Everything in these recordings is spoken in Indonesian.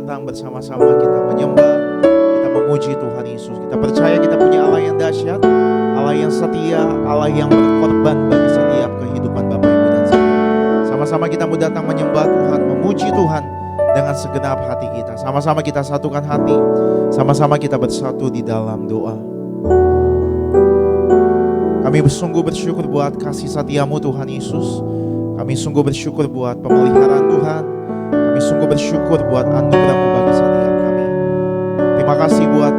datang bersama-sama, kita menyembah, kita memuji Tuhan Yesus. Kita percaya kita punya Allah yang dahsyat, Allah yang setia, Allah yang berkorban bagi setiap kehidupan Bapak Ibu dan saya. Sama-sama kita mau datang menyembah Tuhan, memuji Tuhan dengan segenap hati kita. Sama-sama kita satukan hati, sama-sama kita bersatu di dalam doa. Kami sungguh bersyukur buat kasih setia-Mu Tuhan Yesus. Kami sungguh bersyukur buat pemeliharaan Tuhan. Kami sungguh bersyukur buat anugerah-Mu bagi setiap kami. Terima kasih buat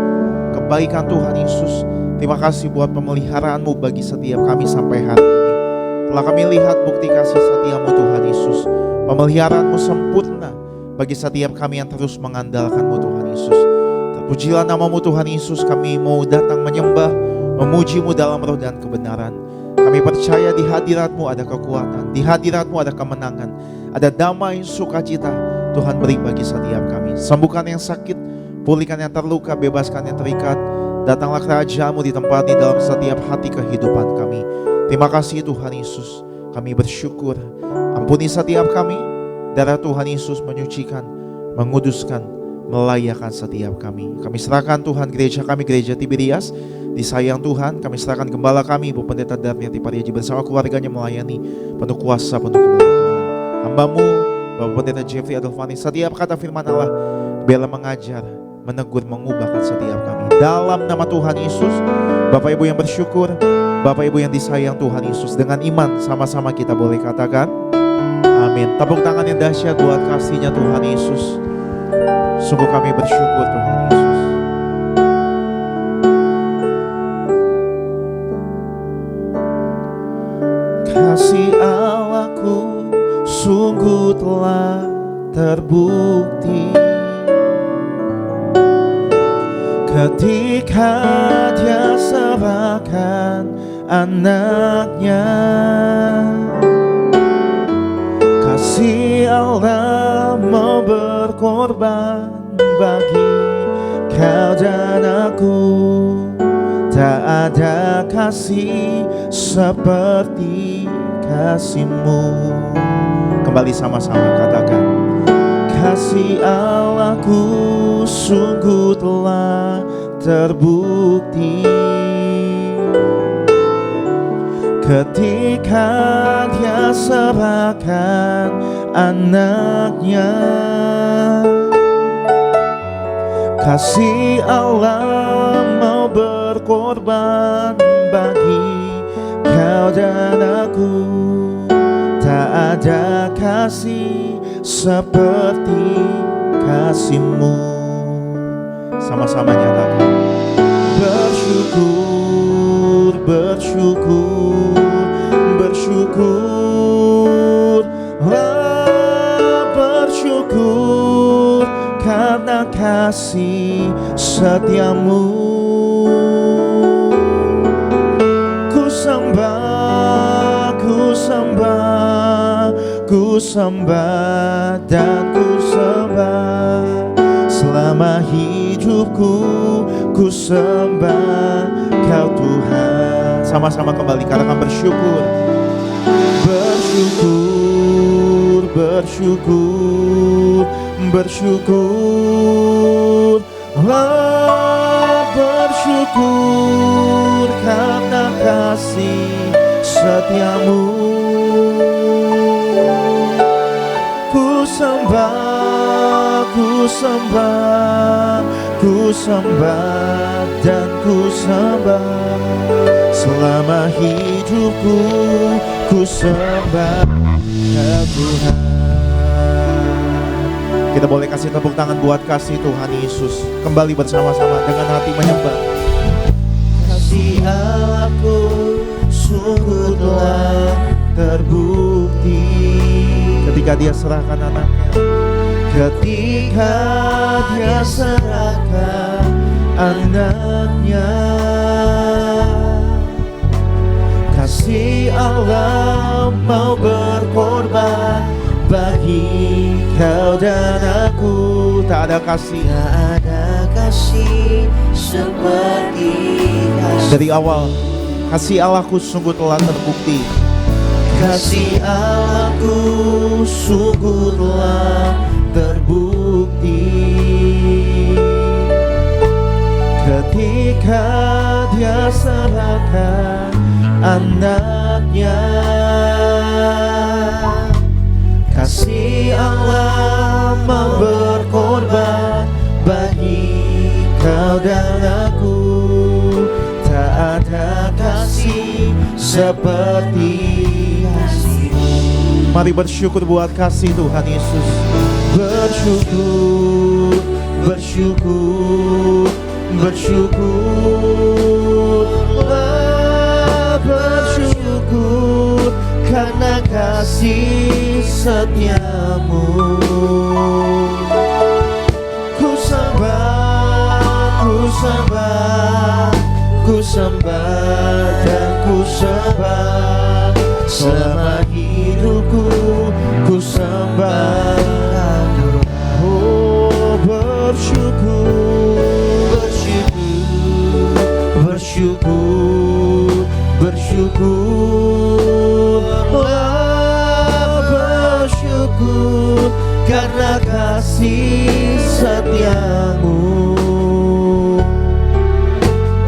kebaikan Tuhan Yesus. Terima kasih buat pemeliharaan-Mu bagi setiap kami sampai hari ini. Telah kami lihat bukti kasih setia-Mu Tuhan Yesus. Pemeliharaan-Mu sempurna bagi setiap kami yang terus mengandalkan-Mu Tuhan Yesus. Terpujilah nama-Mu Tuhan Yesus. Kami mau datang menyembah, memuji-Mu dalam roh dan kebenaran. Kami percaya di hadirat-Mu ada kekuatan, di hadirat-Mu ada kemenangan, ada damai, sukacita Tuhan beri bagi setiap kami. Sembuhkan yang sakit, pulihkan yang terluka, bebaskan yang terikat. Datanglah kerajaan-Mu di tempat ini dalam setiap hati kehidupan kami. Terima kasih Tuhan Yesus, kami bersyukur. Ampuni setiap kami, darah Tuhan Yesus menyucikan, menguduskan, melayakkan setiap kami. Kami serahkan Tuhan gereja kami, gereja Tiberias. Disayang Tuhan, kami serahkan gembala kami, Ibu Pendeta Darmiati Pariaji bersama keluarganya melayani penuh kuasa, penuh kemuliaan Tuhan. Hamba-Mu, Bapak Pendeta Jeffrey Adolfani, setiap kata firman Allah, bela mengajar, menegur, mengubahkan setiap kami. Dalam nama Tuhan Yesus, Bapak Ibu yang bersyukur, Bapak Ibu yang disayang Tuhan Yesus, dengan iman sama-sama kita boleh katakan, amin. Tepuk tangan yang dahsyat buat kasih-Nya Tuhan Yesus. Sungguh kami bersyukur Tuhan Yesus. Kasih Allahku sungguh telah terbukti ketika Dia serahkan anaknya. Kasih Allah mau berkorban bagi kau dan aku. Tak ada kasih seperti kasih-Mu. Kembali sama-sama katakan, kasih Allahku sungguh telah terbukti ketika Dia serahkan anaknya. Kasih Allah mau berkorban bagi kau dan aku. Tak ada kasih seperti kasih-Mu. Sama-sama nyatakan, bersyukur, bersyukur, bersyukur, bersyukur karena kasih setia-Mu. Ku sembah, ku sembah, ku sembah dan ku sembah. Selama hidupku ku sembah Kau Tuhan. Sama-sama kembali katakan bersyukur. Bersyukur, bersyukur, bersyukur, bersyukur karena kasih setia-Mu. Ku sembah, ku sembah, ku sembah dan ku sembah. Selama hidupku ku sembah Tuhan. Kita boleh kasih tepuk tangan buat kasih Tuhan Yesus. Kembali bersama-sama dengan hati menyembah. Kasih Allahku sungguh telah terbukti ketika Dia serahkan anaknya. Ketika Dia serahkan anaknya. Kasih Allah mau berkorban bagi kau dan aku. Tak ada kasih, tak ada kasih seperti kasih. Dari awal kasih Allahku sungguh telah terbukti. Kasih Allahku sungguh telah terbukti Maka Dia serahkan anaknya. Kasih Allah mau berkorban bagi kau dan aku. Tak ada kasih seperti kasih-Mu. Mari bersyukur buat kasih Tuhan Yesus. Bersyukur, bersyukur, bersyukurlah, bersyukur karena kasih setia-Mu. Ku sembah, ku sembah, ku sembah dan ku sembah selama hidupku. Ku sembah, oh bersyukur, bersyukur, bersyukur, bersyukurlah, bersyukur karena kasih setia-Mu.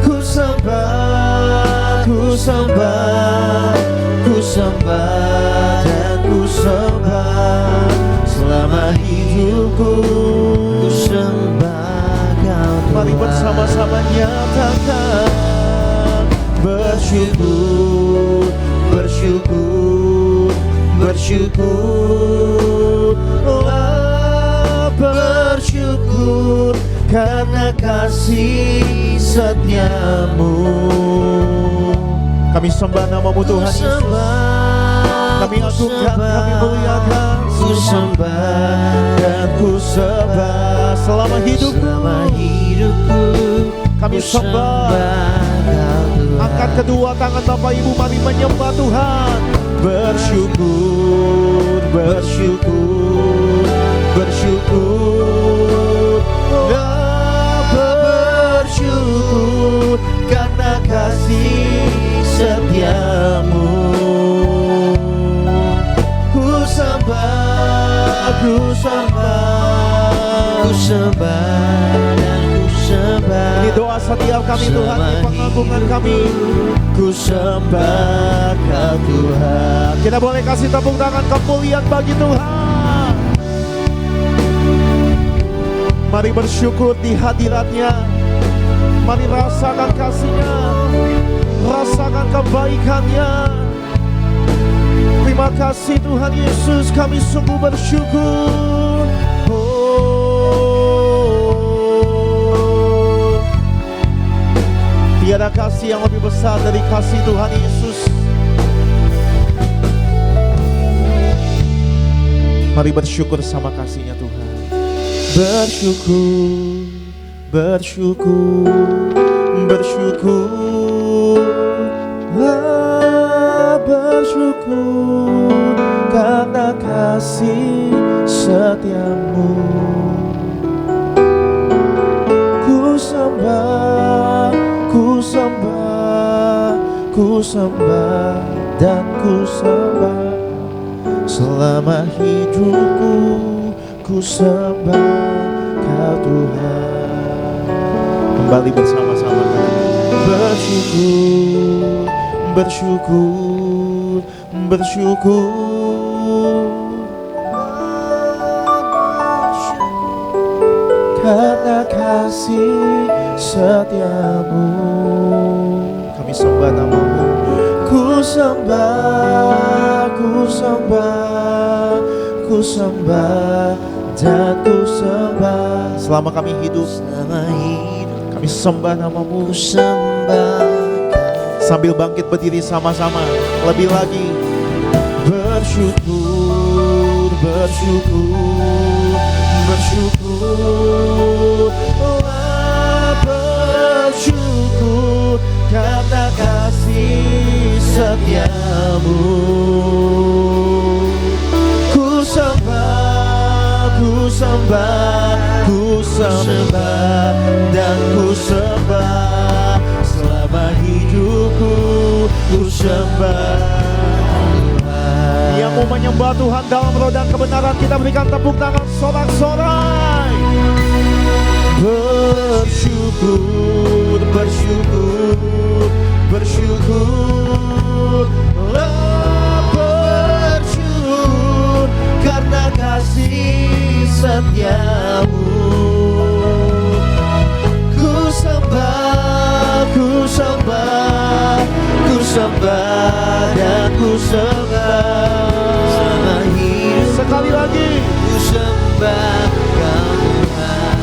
Ku sembah, ku sembah, ku sembah dan ku sembah selama hidupku. Ku sembah Kau Tuhan. Mari bersama-sama nyatakan bersyukur, bersyukur, bersyukurlah, bersyukur karena kasih setia-Mu. Kami sembah nama-Mu Tuhan Yesus. Kami agungkan, kami muliakan. Ku sembah dan ku sembah selama hidupku. Kami sembah. Angkat kedua tangan Bapak Ibu, mari menyembah Tuhan. Bersyukur, bersyukur, bersyukur, bersyukur karena kasih setia-Mu. Ku sembah, ku sembah, ku sembah dan ku sembah. Ini doa setiap kami Tuhan, ini pengagungan kami. Ku sembah Kau Tuhan. Kita boleh kasih tepuk tangan kemuliaan bagi Tuhan. Mari bersyukur di hadirat-Nya. Mari rasakan kasih-Nya, rasakan kebaikan-Nya. Terima kasih Tuhan Yesus, kami sungguh bersyukur. Tiada kasih yang lebih besar dari kasih Tuhan Yesus. Mari bersyukur sama kasih-Nya Tuhan. Bersyukur, bersyukur, bersyukur, bersyukur karena kasih setia-Mu. Ku sembah, ku sembah, ku sembah dan ku sembah selama hidupku. Ku sembah Kau Tuhan. Kembali bersama-sama bersyukur, bersyukur, bersyukur karena kasih setia-Mu. Kami sembah nama-Mu. Ku sembah, ku sembah, ku sembah dan ku sembah selama kami hidup. Kami sembah nama-Mu. Ku sembah. Sambil bangkit berdiri sama-sama lebih lagi. Bersyukur, bersyukur, bersyukur, bersyukur karena kasih setia-Mu. Ku sembah, ku sembah, ku sembah dan ku sembah selama hidupku. Ku sembah. Yang mau menyembah Tuhan dalam roda kebenaran, kita berikan tepuk tangan sorak-sorai. bersyukur, bersyukur, bersyukur, bersyukur karena kasih setiamu. Ku sembah, ku sembah, ku sembah dan ku sembah selama hidup. Sekali lagi, ku sembah Tuhan.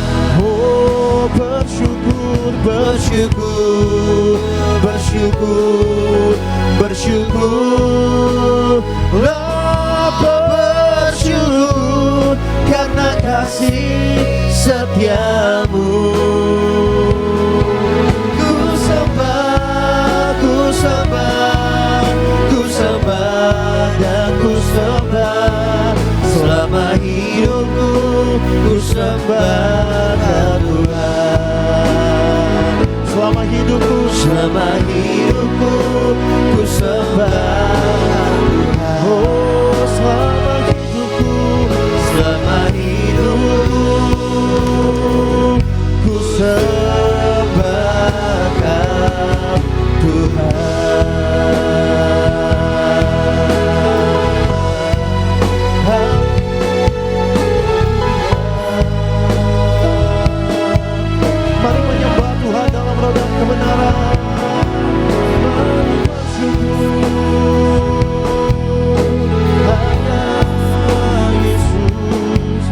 oh bersyukur, Bersyukur, bersyukur, bersyukur, bersyukur karena kasih setiamu. Ku sembah, ku sembah, ku sembah dan ku sembah selama hidupku. Ku sembah Tuhan. selama hidupku, Selama hidupku ku sembah Tuhan. oh selama hidupku, Selama hidupku ku sembahkan Tuhan. mari menyembah Tuhan dalam roh dan kebenaran. Mari bersyukur hanya Yesus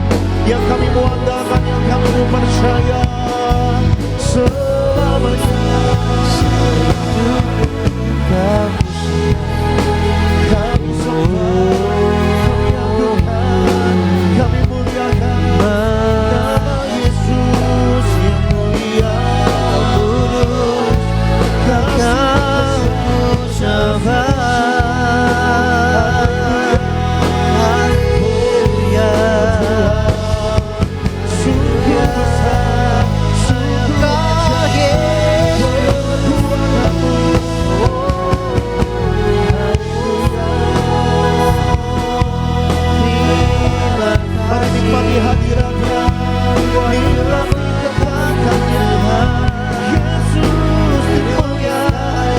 yang kami mau andalkan, yang kami mau percaya selamanya. Kami sembah, kami muliakan nama Yesus yang mulia, kudus, Kau sembah. Haleluya. sungguh besar, sungguh mari nikmati hadiratnya, nikmati kebaikannya. Yesus dimuliakan.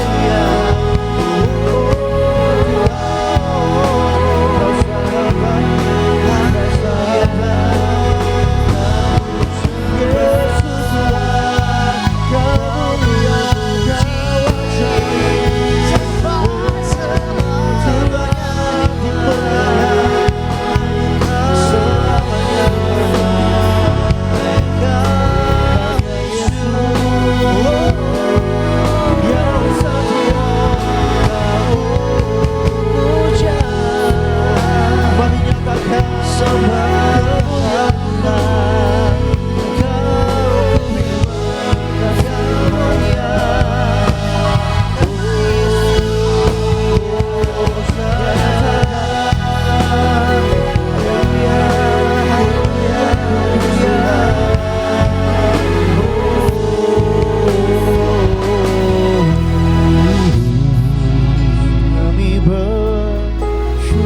Kami bersyukur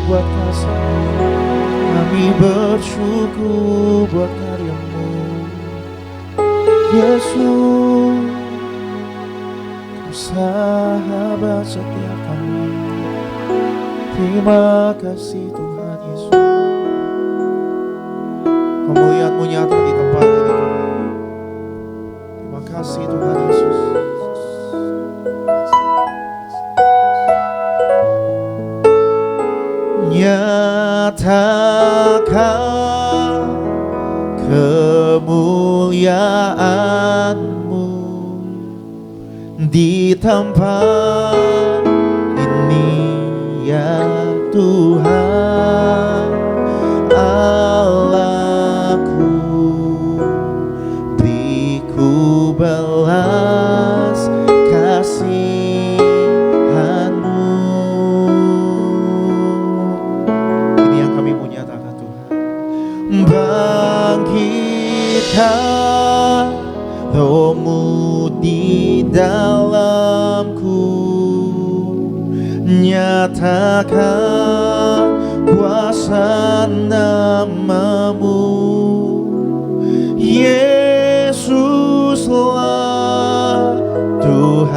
buat kasih, kami bersyukur buat karya-Mu, Yesus, Kau sahabat setia kami. Terima kasih Tuhan Yesus, kemuliaan-Mu nyata di tempat ini Tuhan. Terima kasih Tuhan Yesus. Nyatakan kemuliaan-Mu di tempat ini ya Tuhan Allahku. Beriku belas kasihan-Mu. Ini yang kami mau nyatakan Tuhan. Bangkitkan Roh-Mu di dalamku, nyatakan kuasa nama-Mu, Yesus.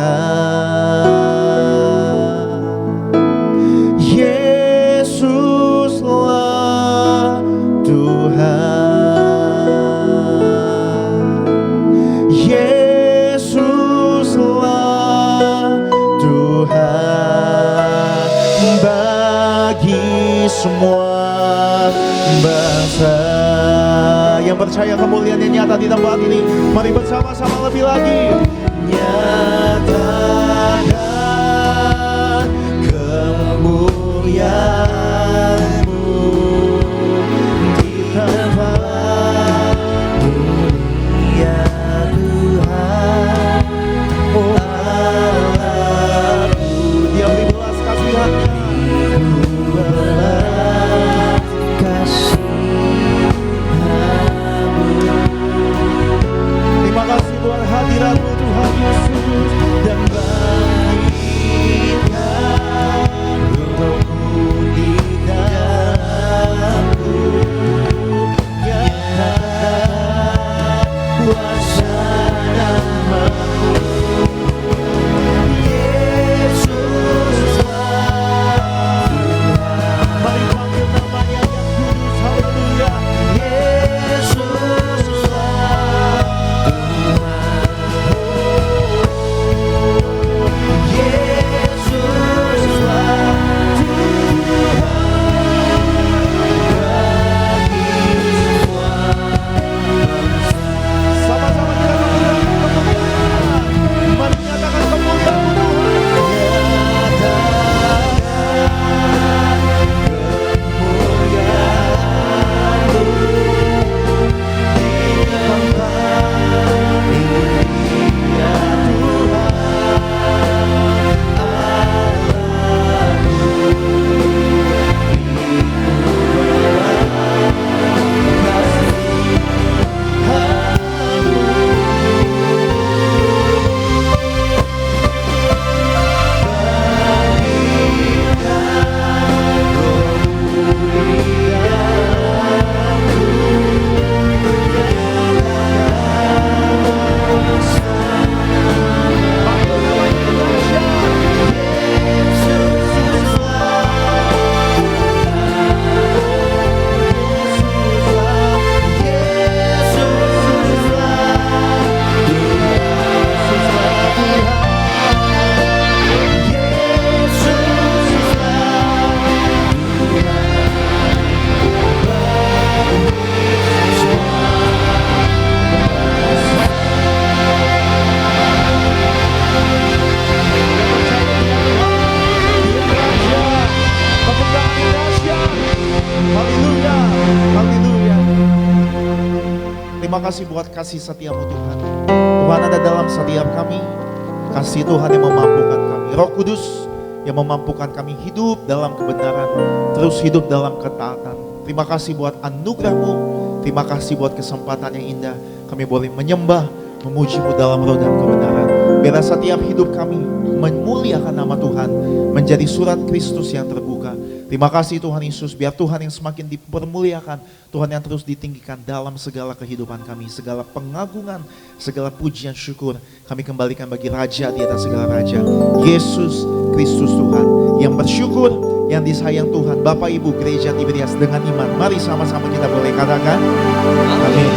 Tuhan. Yesuslah Tuhan. Yesuslah Tuhan bagi semua bangsa. Yang percaya kemuliaan yang nyata di tempat ini, mari bersama-sama lebih lagi nyatakan kemuliaan-Mu di tempat mulia Tuhan. Oh Allahku, Dia beri belas kasihan-Nya, belas kasih-Mu. Terima kasih Tuhan, hadirat-Mu Tuhan Yesus, dan bangkitkan roh-Mu di dalamku. Nyatakan kuasa nama-Mu. Yesuslah Tuhan. Mari panggil nama-Nya yang kudus, haleluya. Yesuslah sama-sama kita memuliakan kemuliaan. Mari nyatakan kemuliaan Terima kasih buat kasih setia-Mu Tuhan. Tuhan ada dalam setiap kami. Kasih Tuhan yang memampukan kami. Roh Kudus yang memampukan kami hidup dalam kebenaran. Terus hidup dalam ketaatan. Terima kasih buat anugerah-Mu. Terima kasih buat kesempatan yang indah. Kami boleh menyembah, memuji-Mu dalam roh dan kebenaran. Biar setiap hidup kami memuliakan nama Tuhan. Menjadi surat Kristus yang terbuka. Terima kasih Tuhan Yesus, biar Tuhan yang semakin dipermuliakan, Tuhan yang terus ditinggikan dalam segala kehidupan kami, segala pengagungan, segala pujian syukur, kami kembalikan bagi Raja di atas segala Raja, Yesus Kristus Tuhan, yang bersyukur, yang disayang Tuhan, Bapak Ibu Gereja Tiberias dengan iman, mari sama-sama kita boleh katakan, amin.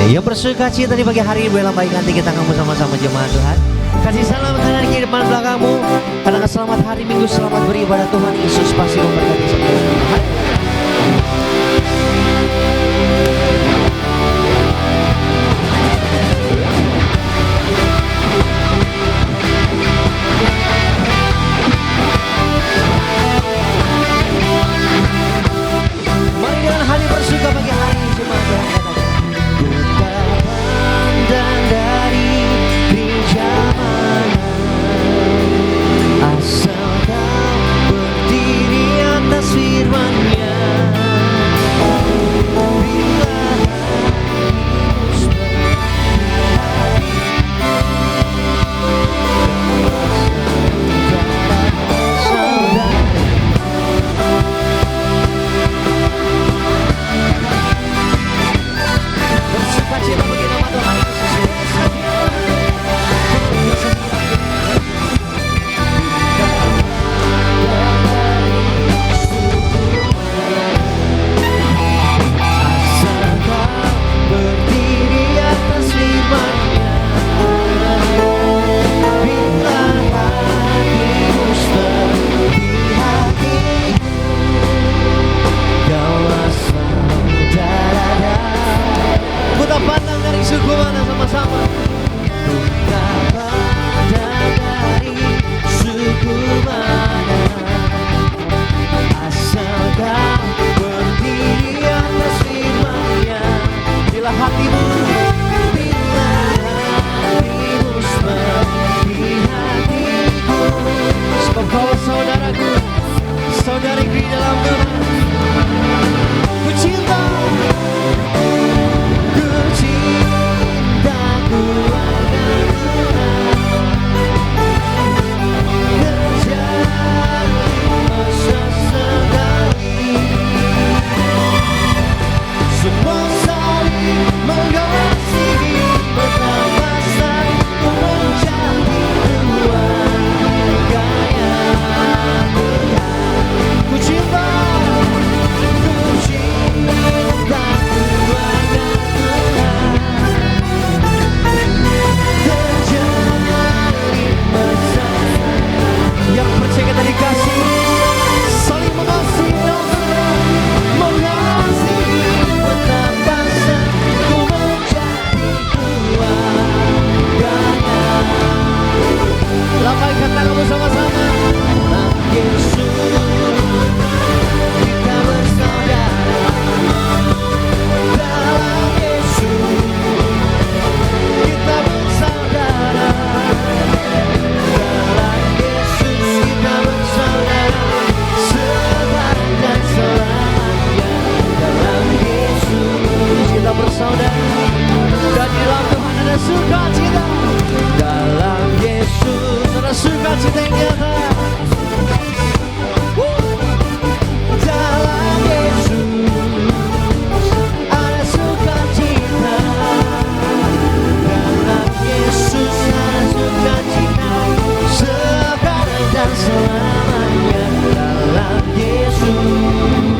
Yang bersuka cita di pagi hari ini, boleh lambaikan tinggi tanganmu sama-sama jemaat Tuhan. Kasih salam kanan kiri depan belakangmu. Katakan selamat hari Minggu, selamat beribadah. Tuhan Yesus pasti memberkati setiap kita. Mari dengan hati bersuka pagi hari ini jemaat Tuhan, katakan ku tak pandang dari gereja mana, asal kau berdiri atas saudara-saudariku di dalam Tuhan. Ku cinta, ku cinta, ku akan Tuhan sesekali. Semua saling mengasihi, betapa satu menjadi keluarganya Tuhan. Ku cinta, ku cinta keluarga Tuhan. Terjalin bersama yang percaya kita dikasih, saling mengasihi dan mengasihi, betapa satu menjadi keluarganya. Lambaikan tangan bersama-sama. Dalam Yesus kita bersaudara. Dalam Yesus kita bersaudara. Dalam Yesus kita bersaudara, sekarang dan selamanya. Dalam Yesus kita bersaudara, dan di dalam Tuhan ada sukacita. Dalam Yesus ada sukacita yang nyata. Dalam Yesus ada sukacita. Dalam Yesus ada sukacita, sekarang dan selamanya. Dalam Yesus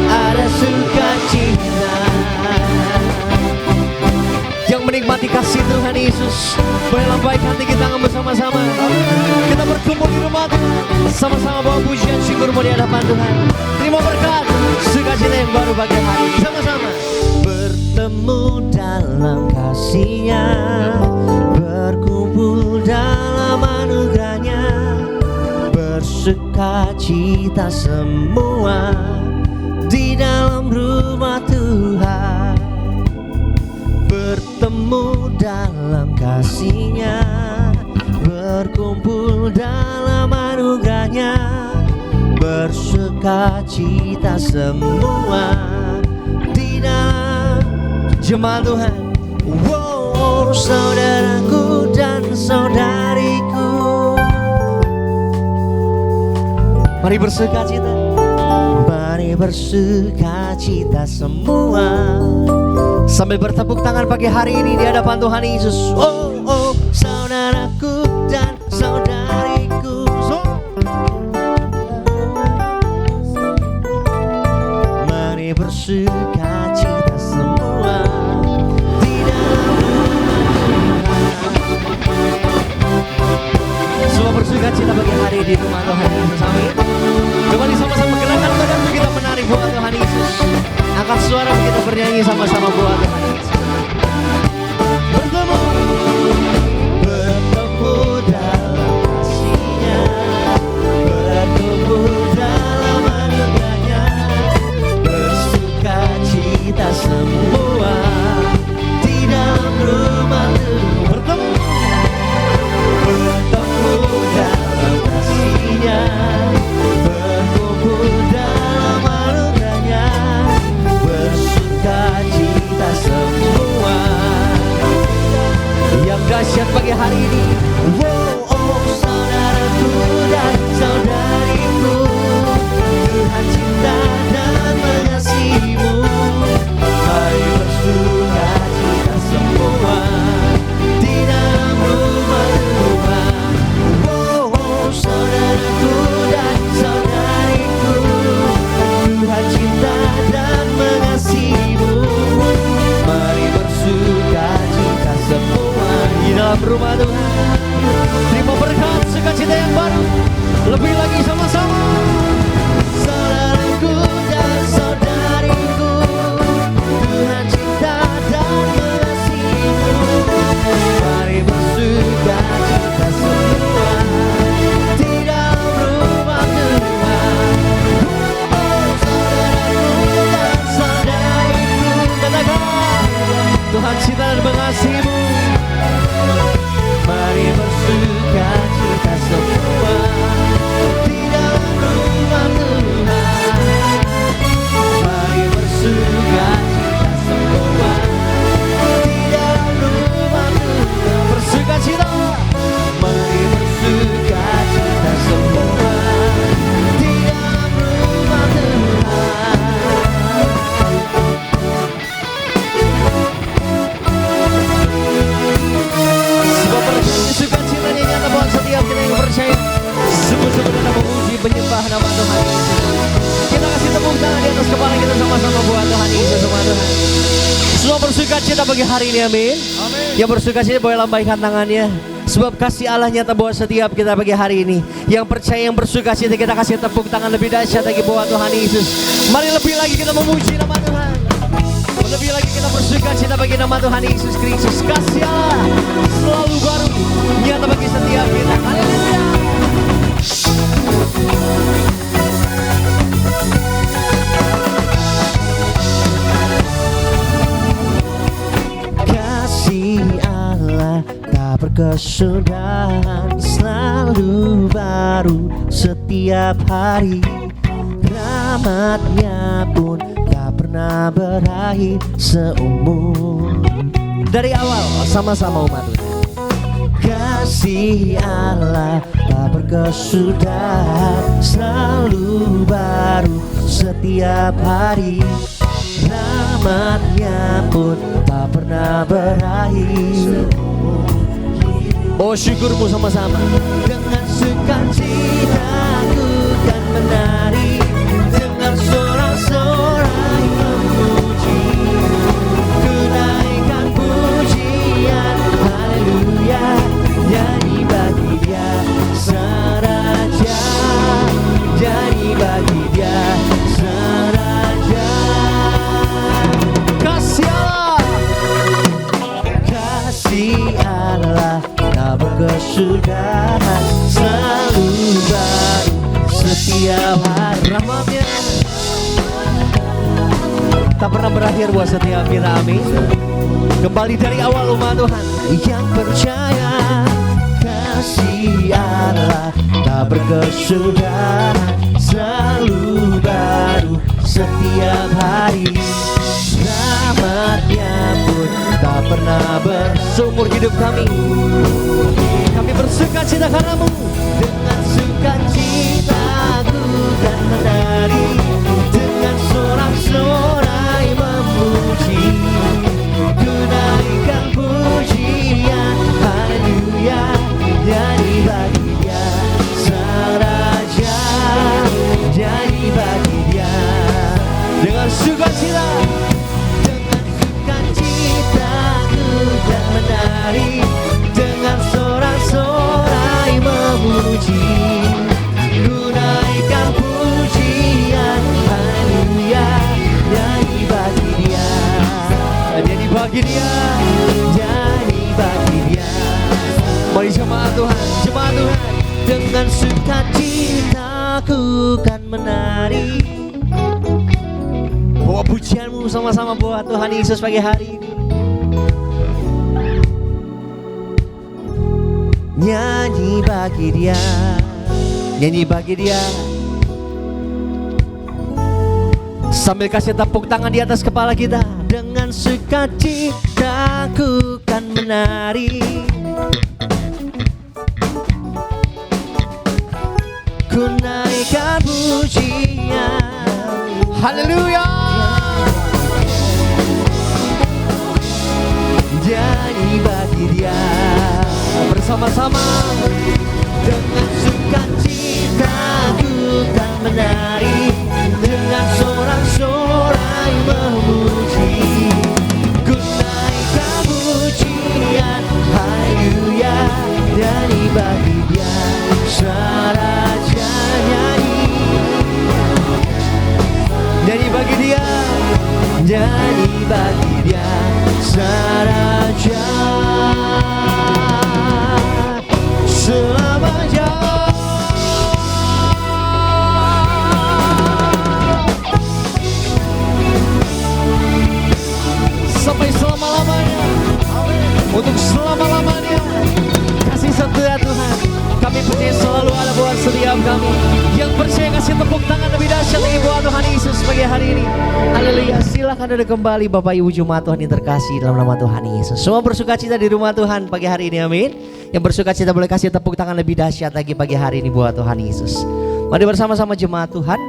ada sukacita. Yang menikmati kasih Tuhan Yesus, boleh lambaikan tinggi tangan bersama-sama. Kita berkumpul di rumah Tuhan, sama-sama bawa pujian syukur di hadapan Tuhan. Terima berkat, sukacita yang baru bagi hari ini. Sama-sama bertemu dalam kasih-Nya, berkumpul dalam anugerah-Nya, bersukacita semua di dalam rumah Tuhan. Bertemu dalam kasih-Nya, berkumpul dalam anugerah-Nya, bersukacita semua di dalam jemaat Tuhan. Wow, saudaraku dan saudariku, mari bersukacita, mari bersukacita semua. Sambil bertepuk tangan pagi hari ini di hadapan Tuhan Yesus. Oh, oh, saudaraku dan saudariku, mari bersukacita semua di dalam Tuhan. Semua bersukacita pagi hari di rumah Tuhan Yesus. Amin. Kembali sama-sama gerakan badan kita menari buat Tuhan Yesus. Angkat suara kita bernyanyi sama-sama buat Tuhan Yesus. Bertemu dalam kasih-Nya, berkumpul dalam anugerah-Nya, bersukacita semua di dalam rumah Tuhan. Bertemu dalam kasih-Nya, berkumpul dalam anugerah-Nya, bersukacita semua nama Tuhan Yesus. Kita kasih tepuk tangan di atas kepala kita sama-sama buat Tuhan Yesus, sama Tuhan. Semua bersuka cita bagi hari ini, amin. Yang bersuka cita boleh lambaikan tangannya. Sebab kasih Allah nyata buat setiap kita bagi hari ini. Yang percaya, yang bersuka cita, kita kasih tepuk tangan lebih dahsyat lagi buat Tuhan Yesus. Mari lebih lagi kita memuji nama Tuhan. Lebih lagi kita bersuka cita bagi nama Tuhan Yesus Kristus. Kasih Allah selalu baru nyata bagi setiap kita. Haleluya. Kasih Allah tak berkesudahan, selalu baru setiap hari. Rahmatnya pun tak pernah berakhir seumur. Dari awal sama-sama umat Tuhan. Kasih Allah tak berkesudahan, selalu baru setiap hari. Rahmatnya pun tak pernah berakhir. Oh, syukurmu sama-sama. Dengan sukacita ku kan menari, dengan sorak-sorai memuji, ku naikkan pujian, haleluya, nyanyi bagi Dia Sang Raja, nyanyi bagi Dia Sang Raja. Kasih Allah, kasih Allah tak berkesudahan, selalu baru setiap hari. Rahmatnya tak pernah berakhir buat setiap kita, amin. Kembali dari awal umat Tuhan yang percaya. Kasih Allah tak berkesudahan, selalu baru setiap hari. Rahmatnya pun tak pernah bersumur hidup kami. Kami bersuka cita karenamu. Dengan sukacita ku kan menari, dengan sorak-sorai memuji, ku naikkan pujian, haleluya, nyanyi bagi Dia Sang Raja, nyanyi bagi Dia dengan sukacita. Menari dengan sorak-sorai memuji, ku naikkan pujian, haleluya, nyanyi bagi Dia, nyanyi bagi Dia, nyanyi bagi Dia. Mari jemaat Tuhan, jemaat Tuhan, dengan sukacita ku kan menari. Bawa pujianmu sama-sama buat Tuhan Yesus pagi hari ini. Nyanyi bagi Dia, nyanyi bagi Dia. Sambil kasih tepuk tangan di atas kepala kita. Dengan sukacita ku kan menari, ku naikkan pujian, haleluya, nyanyi bagi Dia bersama-sama. Dengan sukacita ku kan menari, dengan sorak-sorai memuji, ku naikkan pujian, haleluya, nyanyi bagi Dia Sang Raja, nyanyi bagi Dia, nyanyi bagi Dia Sang Raja selamanya. Sampai selama-lamanya, untuk selama-lamanya. Kasih setia Tuhan, kami percaya selalu ada buat setiap kami. Yang percaya kasih tepuk tangan lebih dahsyat lagi buat Tuhan Yesus pagi hari ini. Haleluya. Silakan duduk kembali Bapak Ibu jemaat Tuhan yang terkasih dalam nama Tuhan Yesus. Semua bersukacita di rumah Tuhan pagi hari ini, amin. Yang bersukacita boleh kasih tepuk tangan lebih dahsyat lagi pagi hari ini buat Tuhan Yesus. Mari bersama-sama jemaat Tuhan,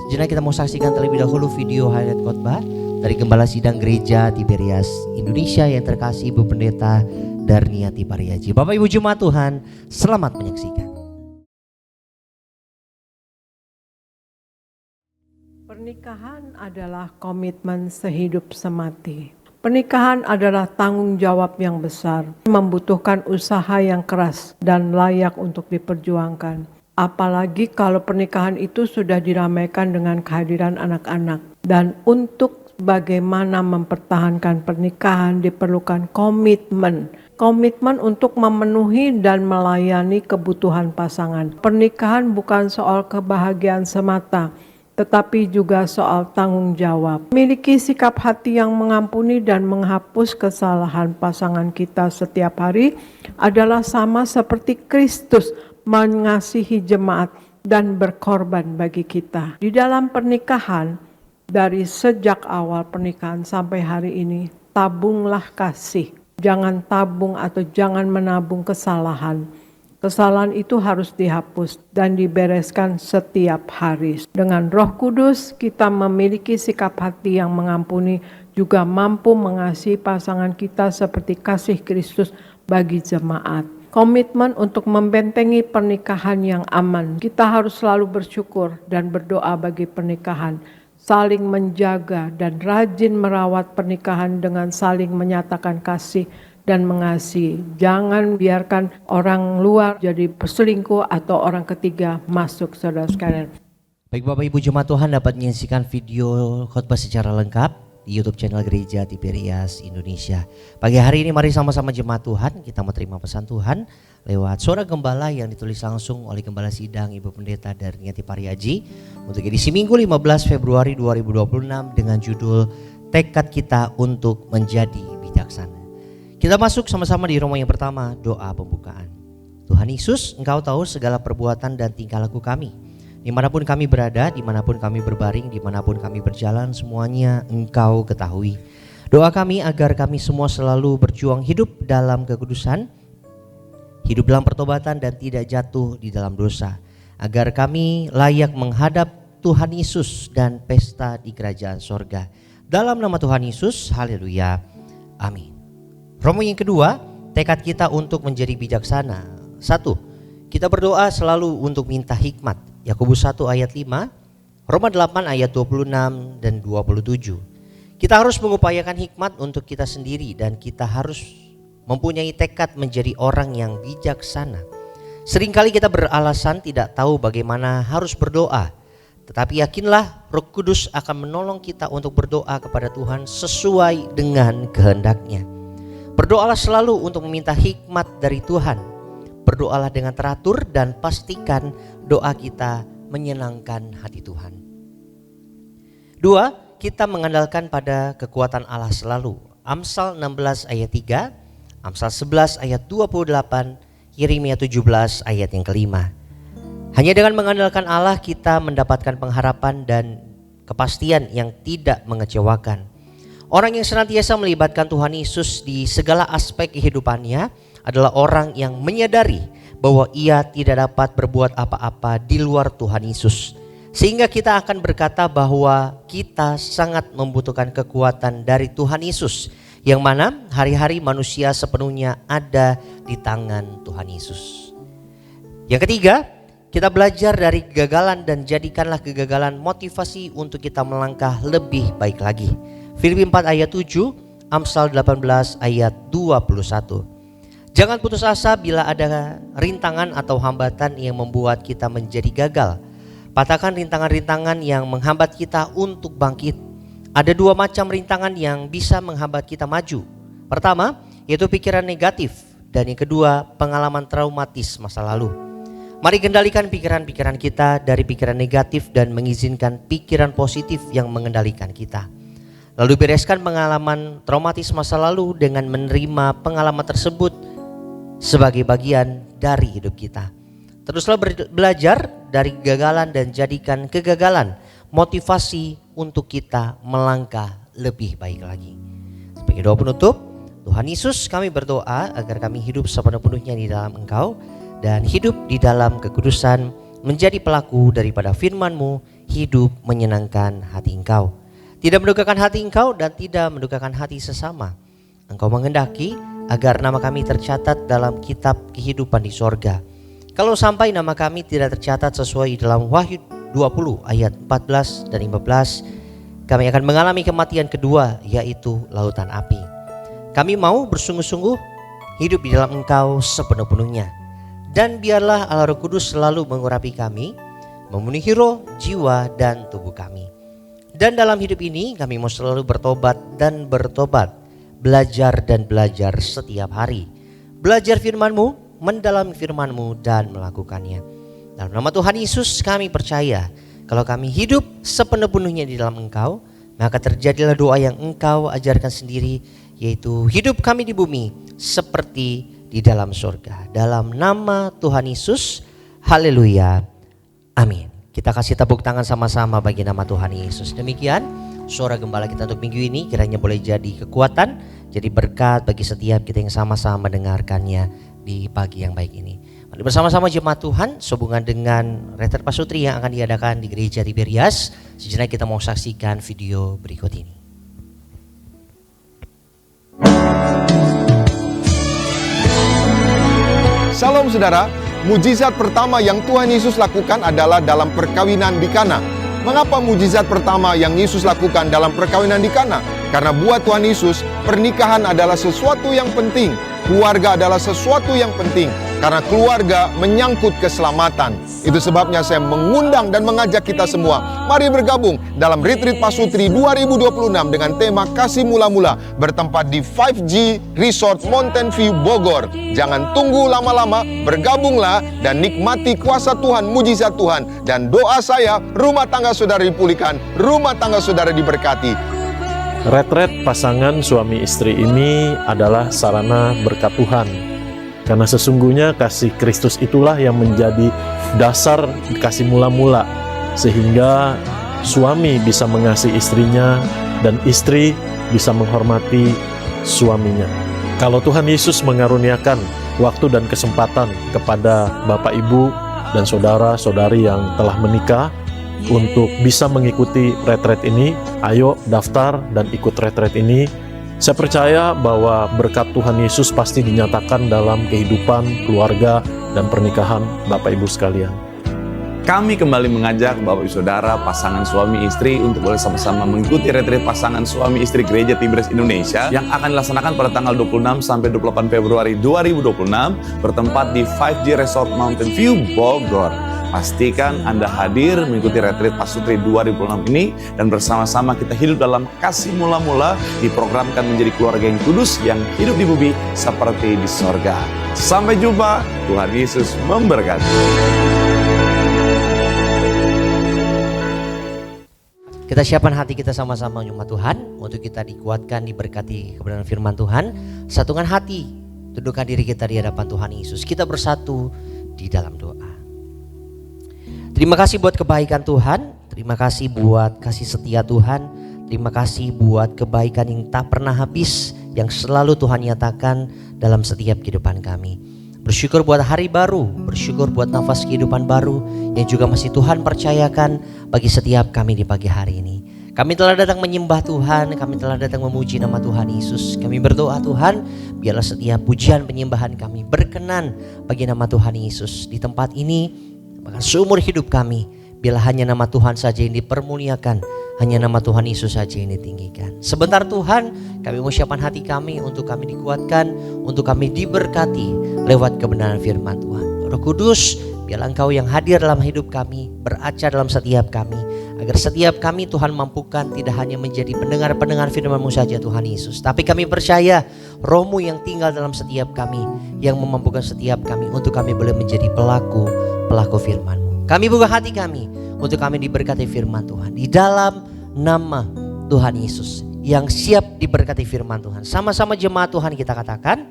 sejenak kita mau saksikan terlebih dahulu video highlight khotbah dari Gembala Sidang Gereja Tiberias Indonesia yang terkasih Ibu Pendeta Darniati Pariaji. Bapak Ibu jemaat Tuhan, selamat menyaksikan. Pernikahan adalah komitmen sehidup semati. Pernikahan adalah tanggung jawab yang besar, membutuhkan usaha yang keras dan layak untuk diperjuangkan. Apalagi kalau pernikahan itu sudah diramaikan dengan kehadiran anak-anak. Dan untuk bagaimana mempertahankan pernikahan diperlukan komitmen. Komitmen untuk memenuhi dan melayani kebutuhan pasangan. Pernikahan bukan soal kebahagiaan semata, tetapi juga soal tanggung jawab. Miliki sikap hati yang mengampuni dan menghapus kesalahan pasangan kita setiap hari adalah sama seperti Kristus mengasihi jemaat dan berkorban bagi kita. Di dalam pernikahan, dari sejak awal pernikahan sampai hari ini, tabunglah kasih. Jangan tabung atau jangan menabung kesalahan. Kesalahan itu harus dihapus dan dibereskan setiap hari. Dengan Roh Kudus kita memiliki sikap hati yang mengampuni, juga mampu mengasihi pasangan kita seperti kasih Kristus bagi jemaat. Komitmen untuk membentengi pernikahan yang aman. Kita harus selalu bersyukur dan berdoa bagi pernikahan. Saling menjaga dan rajin merawat pernikahan dengan saling menyatakan kasih dan mengasihi. Jangan biarkan orang luar jadi perselingkuh atau orang ketiga masuk, saudara sekalian. Baik Bapak Ibu jemaat Tuhan, dapat menyaksikan video khotbah secara lengkap di YouTube channel Gereja Tiberias Indonesia. Pagi hari ini mari sama-sama jemaat Tuhan kita mau terima pesan Tuhan lewat suara gembala yang ditulis langsung oleh Gembala Sidang Ibu Pendeta Darniati Pariaji untuk edisi Minggu 15 Februari 2026 dengan judul Tekad Kita untuk Menjadi Bijaksana. Kita masuk sama-sama di Roma yang pertama, doa pembukaan. Tuhan Yesus, Engkau tahu segala perbuatan dan tingkah laku kami. Dimanapun kami berada, dimanapun kami berbaring, dimanapun kami berjalan, semuanya Engkau ketahui. Doa kami agar kami semua selalu berjuang hidup dalam kekudusan, hidup dalam pertobatan dan tidak jatuh di dalam dosa. Agar kami layak menghadap Tuhan Yesus dan pesta di kerajaan sorga. Dalam nama Tuhan Yesus, haleluya, amin. Roma yang kedua, tekad kita untuk menjadi bijaksana. 1. Kita berdoa selalu untuk minta hikmat. Yakobus 1 ayat 5, Roma 8 ayat 26 dan 27. Kita harus mengupayakan hikmat untuk kita sendiri dan kita harus mempunyai tekad menjadi orang yang bijaksana. Seringkali kita beralasan tidak tahu bagaimana harus berdoa. Tetapi yakinlah Roh Kudus akan menolong kita untuk berdoa kepada Tuhan sesuai dengan kehendak-Nya. Berdoalah selalu untuk meminta hikmat dari Tuhan. Berdoalah dengan teratur dan pastikan doa kita menyenangkan hati Tuhan. 2. Kita mengandalkan pada kekuatan Allah selalu. Amsal 16 ayat 3, Amsal 11 ayat 28, Yeremia 17 ayat yang kelima. Hanya dengan mengandalkan Allah kita mendapatkan pengharapan dan kepastian yang tidak mengecewakan. Orang yang senantiasa melibatkan Tuhan Yesus di segala aspek kehidupannya adalah orang yang menyadari bahwa ia tidak dapat berbuat apa-apa di luar Tuhan Yesus. Sehingga kita akan berkata bahwa kita sangat membutuhkan kekuatan dari Tuhan Yesus, yang mana hari-hari manusia sepenuhnya ada di tangan Tuhan Yesus. Yang ketiga, kita belajar dari kegagalan dan jadikanlah kegagalan motivasi untuk kita melangkah lebih baik lagi. Filipi 4 ayat 7, Amsal 18 ayat 21. Jangan putus asa bila ada rintangan atau hambatan yang membuat kita menjadi gagal. Patahkan rintangan-rintangan yang menghambat kita untuk bangkit. Ada dua macam rintangan yang bisa menghambat kita maju. Pertama, yaitu pikiran negatif, dan yang kedua, pengalaman traumatis masa lalu. Mari kendalikan pikiran-pikiran kita dari pikiran negatif dan mengizinkan pikiran positif yang mengendalikan kita. Lalu bereskan pengalaman traumatis masa lalu dengan menerima pengalaman tersebut sebagai bagian dari hidup kita. Teruslah belajar dari kegagalan dan jadikan kegagalan motivasi untuk kita melangkah lebih baik lagi. Sebagai doa penutup, Tuhan Yesus, kami berdoa agar kami hidup sepenuh-penuhnya di dalam Engkau dan hidup di dalam kekudusan, menjadi pelaku daripada firman-Mu, hidup menyenangkan hati Engkau. Tidak mendukakan hati Engkau dan tidak mendukakan hati sesama. Engkau menghendaki agar nama kami tercatat dalam kitab kehidupan di sorga. Kalau sampai nama kami tidak tercatat sesuai dalam Wahyu 20 ayat 14 dan 15, kami akan mengalami kematian kedua, yaitu lautan api. Kami mau bersungguh-sungguh hidup di dalam Engkau sepenuh-penuhnya. Dan biarlah Allah Roh Kudus selalu mengurapi kami, memenuhi roh, jiwa, dan tubuh kami. Dan dalam hidup ini kami mau selalu bertobat dan bertobat, belajar dan belajar setiap hari. Belajar firman-Mu, mendalami firman-Mu, dan melakukannya. Dalam nama Tuhan Yesus kami percaya, kalau kami hidup sepenuh-penuhnya di dalam Engkau, maka terjadilah doa yang Engkau ajarkan sendiri, yaitu hidup kami di bumi seperti di dalam surga. Dalam nama Tuhan Yesus, haleluya, amin. Kita kasih tepuk tangan sama-sama bagi nama Tuhan Yesus. Demikian suara gembala kita untuk minggu ini kiranya boleh jadi kekuatan, jadi berkat bagi setiap kita yang sama-sama mendengarkannya di pagi yang baik ini. Mari bersama-sama jemaat Tuhan sehubungan dengan retret pasutri yang akan diadakan di Gereja Tiberias. Sejenak kita mau saksikan video berikut ini. Shalom saudara, mujizat pertama yang Tuhan Yesus lakukan adalah dalam perkawinan di Kana. Mengapa mujizat pertama yang Yesus lakukan dalam perkawinan di Kana? Karena buat Tuhan Yesus, pernikahan adalah sesuatu yang penting. Keluarga adalah sesuatu yang penting. Karena keluarga menyangkut keselamatan. Itu sebabnya saya mengundang dan mengajak kita semua, mari bergabung dalam Retreat Pasutri 2026 dengan tema Kasih Mula-Mula, bertempat di 5G Resort Mountain View Bogor. Jangan tunggu lama-lama, bergabunglah dan nikmati kuasa Tuhan, mujizat Tuhan. Dan doa saya, rumah tangga saudara dipulihkan, rumah tangga saudara diberkati. Retret pasangan suami istri ini adalah sarana berkat Tuhan. Karena sesungguhnya kasih Kristus itulah yang menjadi dasar kasih mula-mula. Sehingga suami bisa mengasihi istrinya dan istri bisa menghormati suaminya. Kalau Tuhan Yesus mengaruniakan waktu dan kesempatan kepada Bapak Ibu dan saudara-saudari yang telah menikah untuk bisa mengikuti retret ini, ayo daftar dan ikut retret ini. Saya percaya bahwa berkat Tuhan Yesus pasti dinyatakan dalam kehidupan keluarga dan pernikahan Bapak Ibu sekalian. Kami kembali mengajak Bapak Ibu Saudara, pasangan suami istri untuk boleh sama-sama mengikuti retreat pasangan suami istri Gereja Tiberias Indonesia yang akan dilaksanakan pada tanggal 26 sampai 28 Februari 2026 bertempat di 5G Resort Mountain View Bogor. Pastikan Anda hadir mengikuti retreat Pasutri 2026 ini dan bersama-sama kita hidup dalam kasih mula-mula, diprogramkan menjadi keluarga yang kudus yang hidup di bumi seperti di sorga. Sampai jumpa, Tuhan Yesus memberkati. Kita siapkan hati kita sama-sama umat Tuhan untuk kita dikuatkan, diberkati kebenaran firman Tuhan. Satukan hati, tundukkan diri kita di hadapan Tuhan Yesus. Kita bersatu di dalam doa. Terima kasih buat kebaikan Tuhan, terima kasih buat kasih setia Tuhan, terima kasih buat kebaikan yang tak pernah habis, yang selalu Tuhan nyatakan dalam setiap kehidupan kami. Bersyukur buat hari baru, bersyukur buat nafas kehidupan baru yang juga masih Tuhan percayakan bagi setiap kami di pagi hari ini. Kami telah datang menyembah Tuhan, kami telah datang memuji nama Tuhan Yesus. Kami berdoa Tuhan, biarlah setiap pujian penyembahan kami berkenan bagi nama Tuhan Yesus. Di tempat ini, bahkan seumur hidup kami, biarlah hanya nama Tuhan saja yang dipermuliakan, hanya nama Tuhan Yesus saja yang ditinggikan. Sebentar Tuhan, kami mau siapkan hati kami untuk kami dikuatkan, untuk kami diberkati lewat kebenaran firman Tuhan. Roh Kudus, biarlah Engkau yang hadir dalam hidup kami, beracar dalam setiap kami, agar setiap kami Tuhan mampukan tidak hanya menjadi pendengar-pendengar firman-Mu saja Tuhan Yesus, tapi kami percaya Roh-Mu yang tinggal dalam setiap kami, yang memampukan setiap kami untuk kami boleh menjadi pelaku firman-Mu. Kami buka hati kami untuk kami diberkati firman Tuhan di dalam nama Tuhan Yesus yang siap diberkati firman Tuhan. Sama-sama jemaat Tuhan kita katakan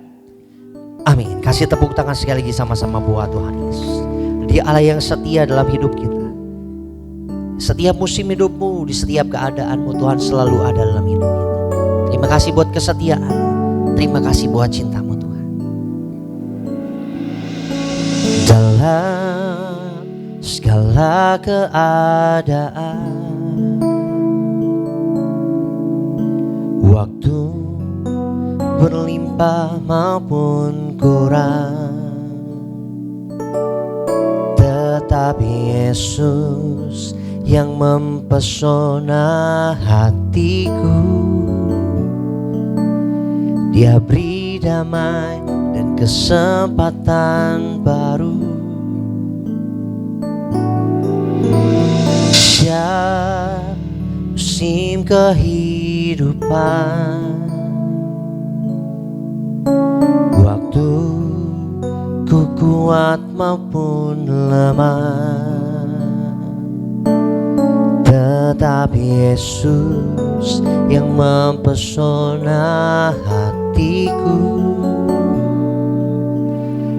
amin. Kasih tepuk tangan sekali lagi sama-sama buat Tuhan Yesus. Dia Allah yang setia dalam hidup kita. Setiap musim hidupmu, di setiap keadaanmu, Tuhan selalu ada dalam hidup kita. Terima kasih buat kesetiaan, terima kasih buat cintamu Tuhan. Dalam segala keadaan, waktu berlimpah maupun kurang, tetapi Yesus yang mempesona hatiku. Dia beri damai dan kesempatan baru. Setiap musim kehidupan, waktu ku kuat maupun lemah, tetap Yesus yang mempesona hatiku.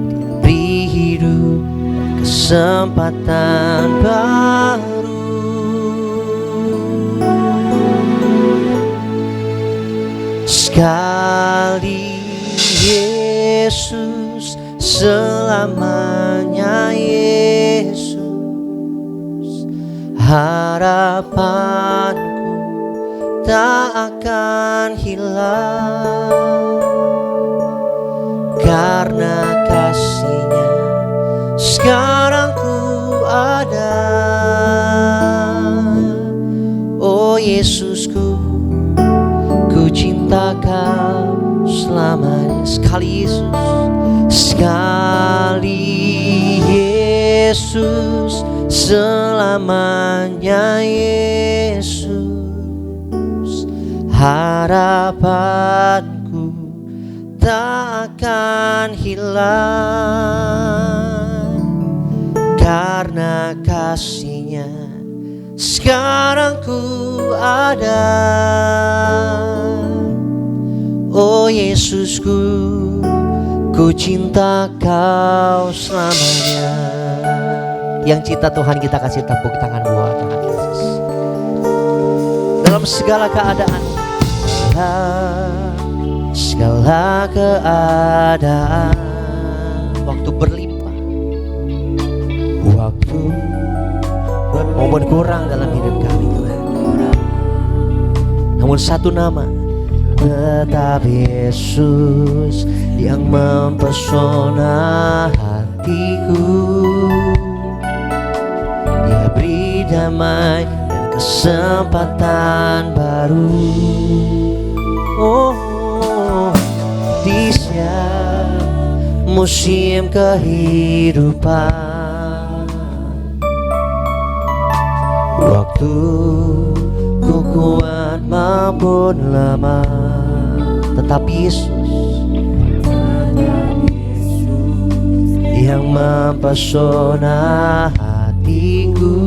Dia beri hidup dan kesempatan baru. Sekali Yesus, selamanya Yesus. Harapanku tak akan hilang, karena kasih-Nya sekarang ku ada. Oh Yesusku, ku cinta Kau selamanya. Sekali Yesus, sekali Yesus, selamanya Yesus. Harapanku tak akan hilang, karena kasih-Nya sekarang ku ada. Oh Yesusku, ku cinta Kau selamanya. Yang cinta Tuhan, kita kasih tepuk tangan buat Tuhan Yesus. Dalam segala keadaan, segala keadaan, waktu berlimpah, waktu maupun kurang dalam hidup kami Tuhan. Namun satu nama, tetap Yesus yang mempesona hatiku. Dia beri damai dan kesempatan baru. Oh, di setiap musim kehidupan, waktu ku kuat maupun lemah, tetap Yesus yang mempesona hatiku.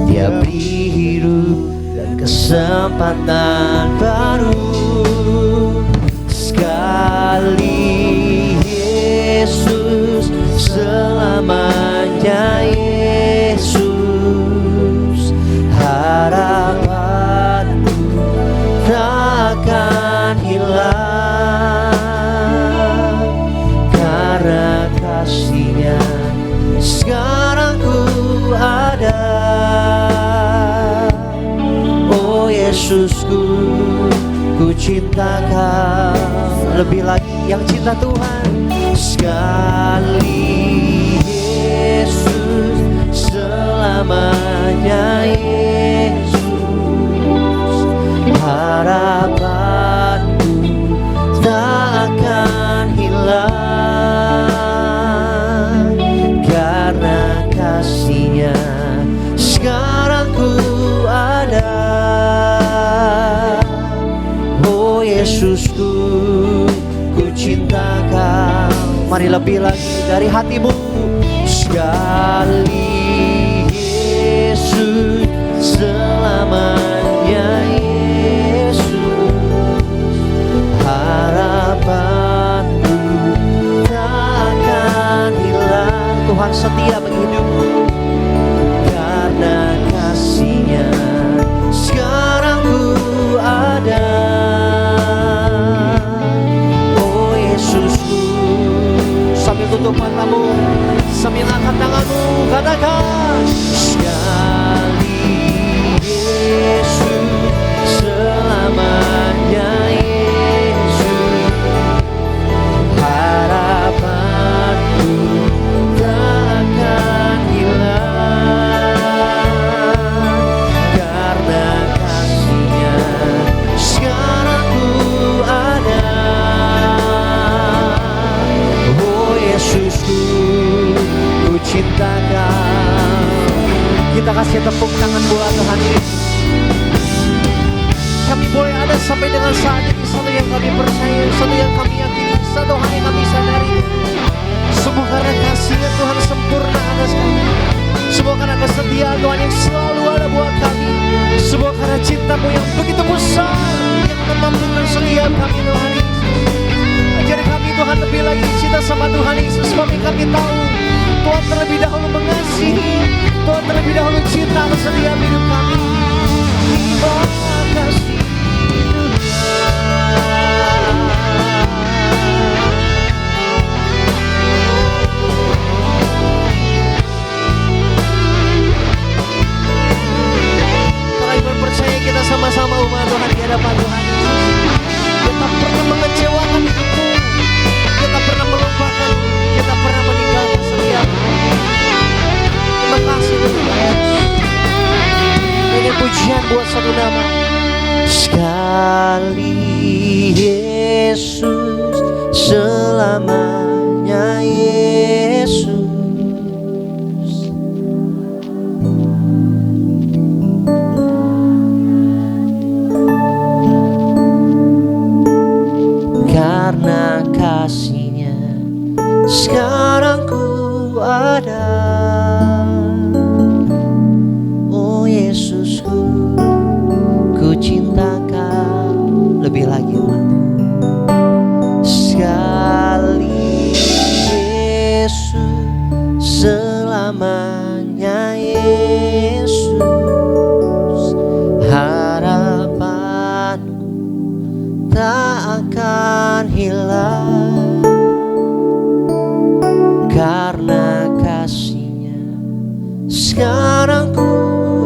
Dia beri hidup dan kesempatan baru. Sekali Yesus, selamanya Yesus. Harapanku tak akan hilang, karena kasih-Nya sekarang ku ada. Oh Yesusku, ku cinta Kau lebih lagi. Yang cinta Tuhan, sekali Yesus, selamanya Yesus. Harapanku tak akan hilang, karena kasih-Nya sekarang ku ada. Oh Yesusku, ku cinta Kau. Mari lebih lagi dari hatimu. Sekali Yesus, selamanya Yesus. Harapanku tak akan hilang. Tuhan setia bagi hidupku, karena kasih-Nya sekarang ku ada. Oh Yesusku, sambil tutup matamu, sambil angkat tanganmu, katakan kita kasih tepuk tangan buat Tuhan Yesus. Kami boleh ada sampai dengan saat ini. Satu yang kami percaya, satu yang kami yakini, satu hal yang kami sadari. Semua karena kasih-Nya Tuhan sempurna atas kami. Semua karena kesetiaan Tuhan yang selalu ada buat kami. Semua karena cinta-Mu yang begitu besar, yang memampukan setiap kami Tuhan Yesus. Ajari kami Tuhan lebih lagi cinta sama Tuhan Yesus. Sebab kami tahu Tuhan terlebih dahulu mengasihi, Tuhan terlebih dahulu cinta atas setiap hidup kami. Terima kasih. Percaya kita sama-sama umat Tuhan di hadapan Tuhan Yesus. Kita pernah mengecewakan hidupmu, kita pernah melupakan, kita pernah meninggalkan setiap. Terima kasih Tuhan Yesus. Ini pujian buat satu nama. Sekali Yesus, selamanya Yesus. Karena kasih-Nya sekarang ku ada. Oh Yesusku, ku cinta Kau lebih lagi. Sekali Yesus, selamanya Yesus. Harapanku tak akan hilang. Karena kasih-Nya sekarang ku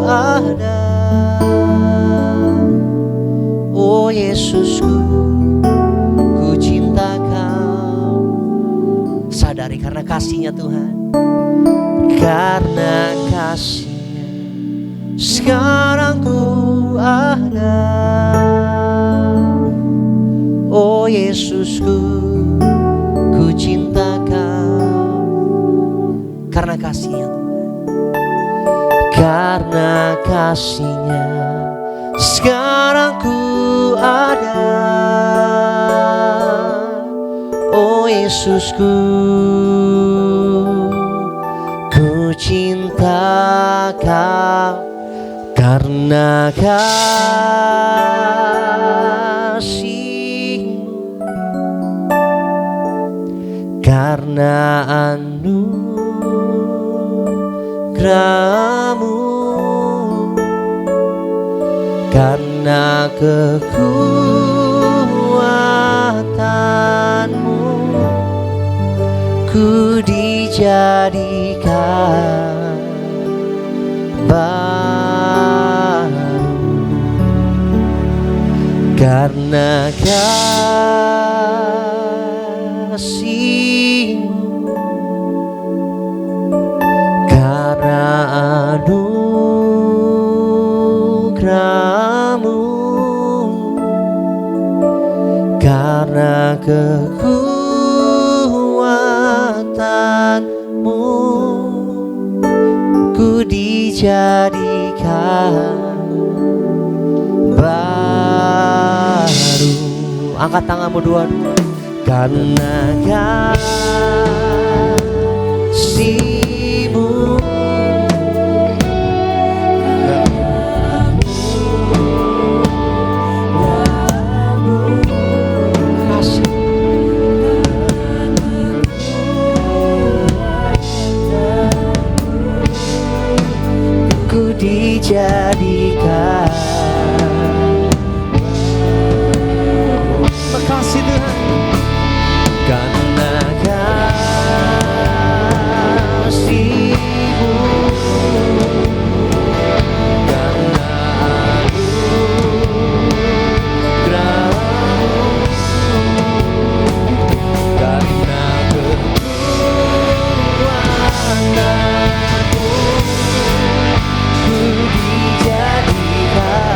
ada. Oh Yesusku, ku cinta Kau. Sadari karena kasih-Nya Tuhan. Karena kasih-Nya sekarang ku ada. Oh Yesusku, ku cinta Kau. Karena kasih-Nya Tuhan. Karena kasih-Nya sekarang ku ada. Oh Yesusku, ku cinta Kau. Karena kasih, karena anugerah-Mu, karena kekuatan-Mu, ku dijadikan baru. Karena kasih-Mu, karena anugerah-Mu, karena kekuatan-Mu, ku dijadikan baru. Angkat tanganmu dua-dua. Karena kasih-Mu, ku dijadikan. Makasih Tuhan. Karena kasih-Mu, karena anugerah-Mu, karena kekuatan-Mu, ku dijadikan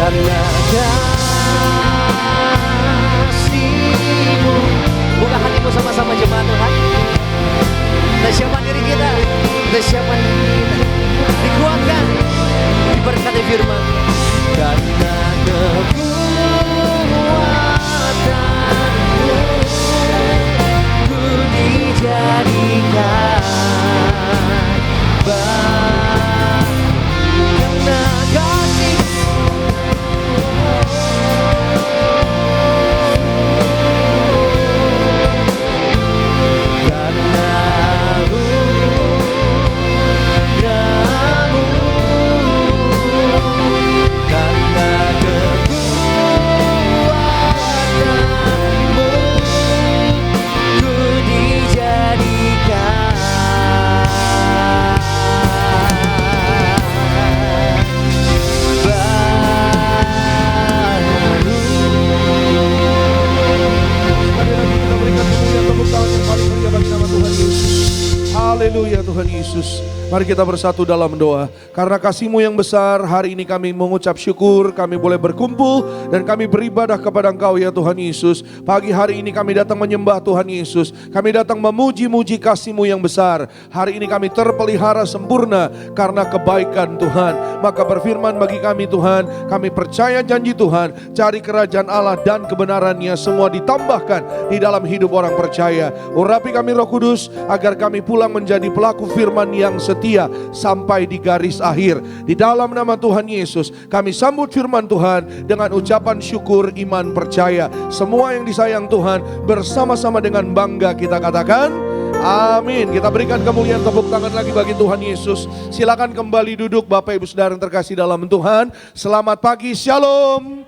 karena kasih-Mu. Buka hatimu sama-sama jemaat Tuhan. Dan siapa diri kita, dan siapa diri kita, dikuatkan, diberkati firman. Karena kekuatanmu, ku dijadikan baik. Karena Haleluya Tuhan Yesus. Mari kita bersatu dalam doa. Karena kasih-Mu yang besar, hari ini kami mengucap syukur, kami boleh berkumpul dan kami beribadah kepada Engkau ya Tuhan Yesus. Pagi hari ini kami datang menyembah Tuhan Yesus. Kami datang memuji-muji kasih-Mu yang besar. Hari ini kami terpelihara sempurna karena kebaikan Tuhan. Maka berfirman bagi kami Tuhan, kami percaya janji Tuhan, cari kerajaan Allah dan kebenarannya, semua ditambahkan di dalam hidup orang percaya. Urapi kami Roh Kudus, agar kami pulang menjadi pelaku firman yang setia sampai di garis akhir. Di dalam nama Tuhan Yesus, kami sambut firman Tuhan dengan ucapan syukur, iman, percaya. Semua yang disayang Tuhan, bersama-sama dengan bangga kita katakan, amin. Kita berikan kemuliaan, tepuk tangan lagi bagi Tuhan Yesus. Silakan kembali duduk Bapak Ibu Saudara yang terkasih dalam Tuhan. Selamat pagi, shalom.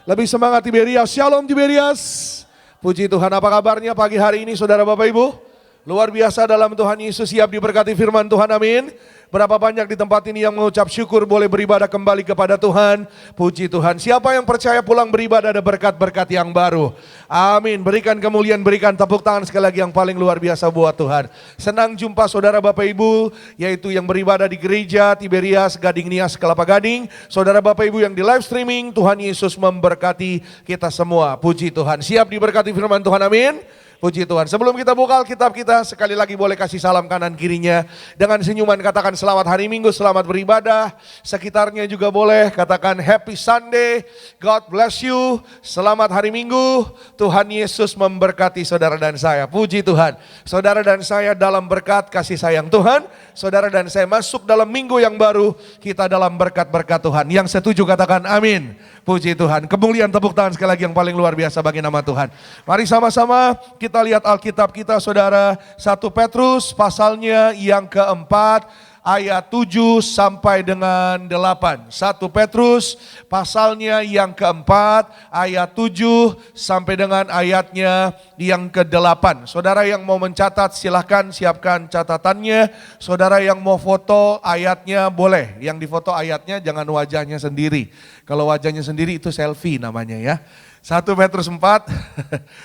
Lebih semangat Tiberias, shalom Tiberias. Puji Tuhan, apa kabarnya pagi hari ini saudara Bapak Ibu? Luar biasa dalam Tuhan Yesus, siap diberkati firman Tuhan, amin. Berapa banyak di tempat ini yang mengucap syukur boleh beribadah kembali kepada Tuhan. Puji Tuhan. Siapa yang percaya pulang beribadah ada berkat-berkat yang baru. Amin. Berikan kemuliaan, berikan tepuk tangan sekali lagi yang paling luar biasa buat Tuhan. Senang jumpa saudara Bapak Ibu, yaitu yang beribadah di gereja Tiberias Gading Nias Kelapa Gading. Saudara Bapak Ibu yang di live streaming, Tuhan Yesus memberkati kita semua. Puji Tuhan. Siap diberkati firman Tuhan, amin. Puji Tuhan. Sebelum kita buka Alkitab kita, sekali lagi boleh kasih salam kanan kirinya. Dengan senyuman katakan selamat hari Minggu, selamat beribadah. Sekitarnya juga boleh katakan Happy Sunday, God bless you. Selamat hari Minggu, Tuhan Yesus memberkati saudara dan saya. Puji Tuhan. Saudara dan saya dalam berkat kasih sayang Tuhan. Saudara dan saya masuk dalam minggu yang baru, kita dalam berkat-berkat Tuhan. Yang setuju katakan amin. Puji Tuhan. Kemuliaan tepuk tangan sekali lagi yang paling luar biasa bagi nama Tuhan. Mari sama-sama kita lihat Alkitab kita saudara. 1 Petrus pasalnya yang keempat ayat 7 sampai dengan 8. 1 Petrus pasalnya yang keempat ayat 7 sampai dengan ayatnya yang ke-8. Saudara yang mau mencatat silahkan siapkan catatannya. Saudara yang mau foto ayatnya boleh. Yang difoto ayatnya jangan wajahnya sendiri. Kalau wajahnya sendiri itu selfie namanya ya. 1 Petrus 4,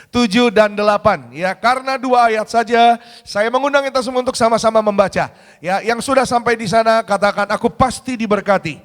7 dan 8. Ya, karena 2 ayat saja, saya mengundang kita semua untuk sama-sama membaca. Ya, yang sudah sampai di sana katakan aku pasti diberkati.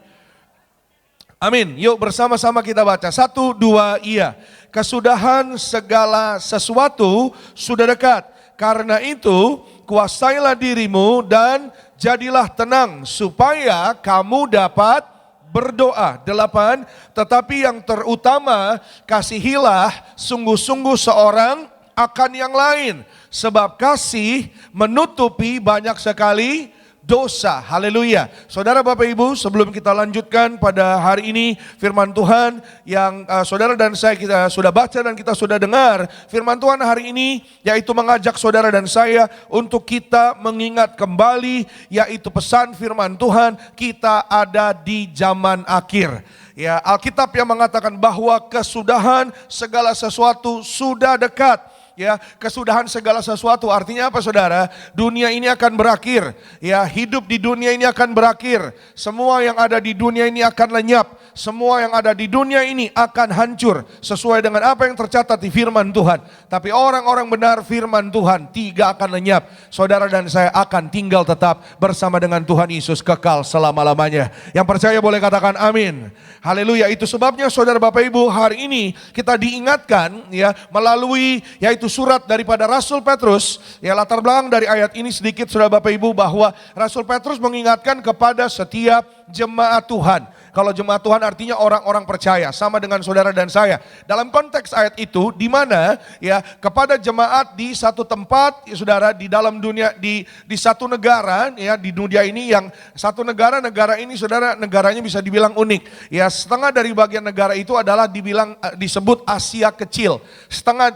Amin. Yuk bersama-sama kita baca. 1, 2, iya. Kesudahan segala sesuatu sudah dekat. Karena itu, kuasailah dirimu dan jadilah tenang supaya kamu dapat berdoa. 8, tetapi yang terutama kasihilah sungguh-sungguh seorang akan yang lain. Sebab kasih menutupi banyak sekali dosa. Haleluya. Saudara Bapak Ibu, sebelum kita lanjutkan pada hari ini firman Tuhan yang saudara dan saya kita sudah baca dan kita sudah dengar. Firman Tuhan hari ini yaitu mengajak saudara dan saya untuk kita mengingat kembali, yaitu pesan firman Tuhan, kita ada di zaman akhir. Ya, Alkitab yang mengatakan bahwa kesudahan segala sesuatu sudah dekat. ya, kesudahan segala sesuatu. Artinya apa saudara? Dunia ini akan berakhir, ya, hidup di dunia ini akan berakhir. Semua yang ada di dunia ini akan lenyap. Semua yang ada di dunia ini akan hancur sesuai dengan apa yang tercatat di firman Tuhan. Tapi orang-orang benar firman Tuhan tidak akan lenyap. Saudara dan saya akan tinggal tetap bersama dengan Tuhan Yesus kekal selama-lamanya. Yang percaya boleh katakan amin. Haleluya. Itu sebabnya saudara Bapak Ibu, hari ini kita diingatkan ya melalui yaitu surat daripada Rasul Petrus. Ya, latar belakang dari ayat ini sedikit saudara Bapak Ibu, bahwa Rasul Petrus mengingatkan kepada setiap jemaat Tuhan. Kalau jemaat Tuhan artinya orang-orang percaya, sama dengan saudara dan saya. Dalam konteks ayat itu, di mana ya kepada jemaat di satu tempat, ya, saudara, di dalam dunia, di satu negara, ya, di dunia ini yang satu negara ini saudara, negaranya bisa dibilang unik. Ya, setengah dari bagian negara itu adalah disebut Asia Kecil. Setengah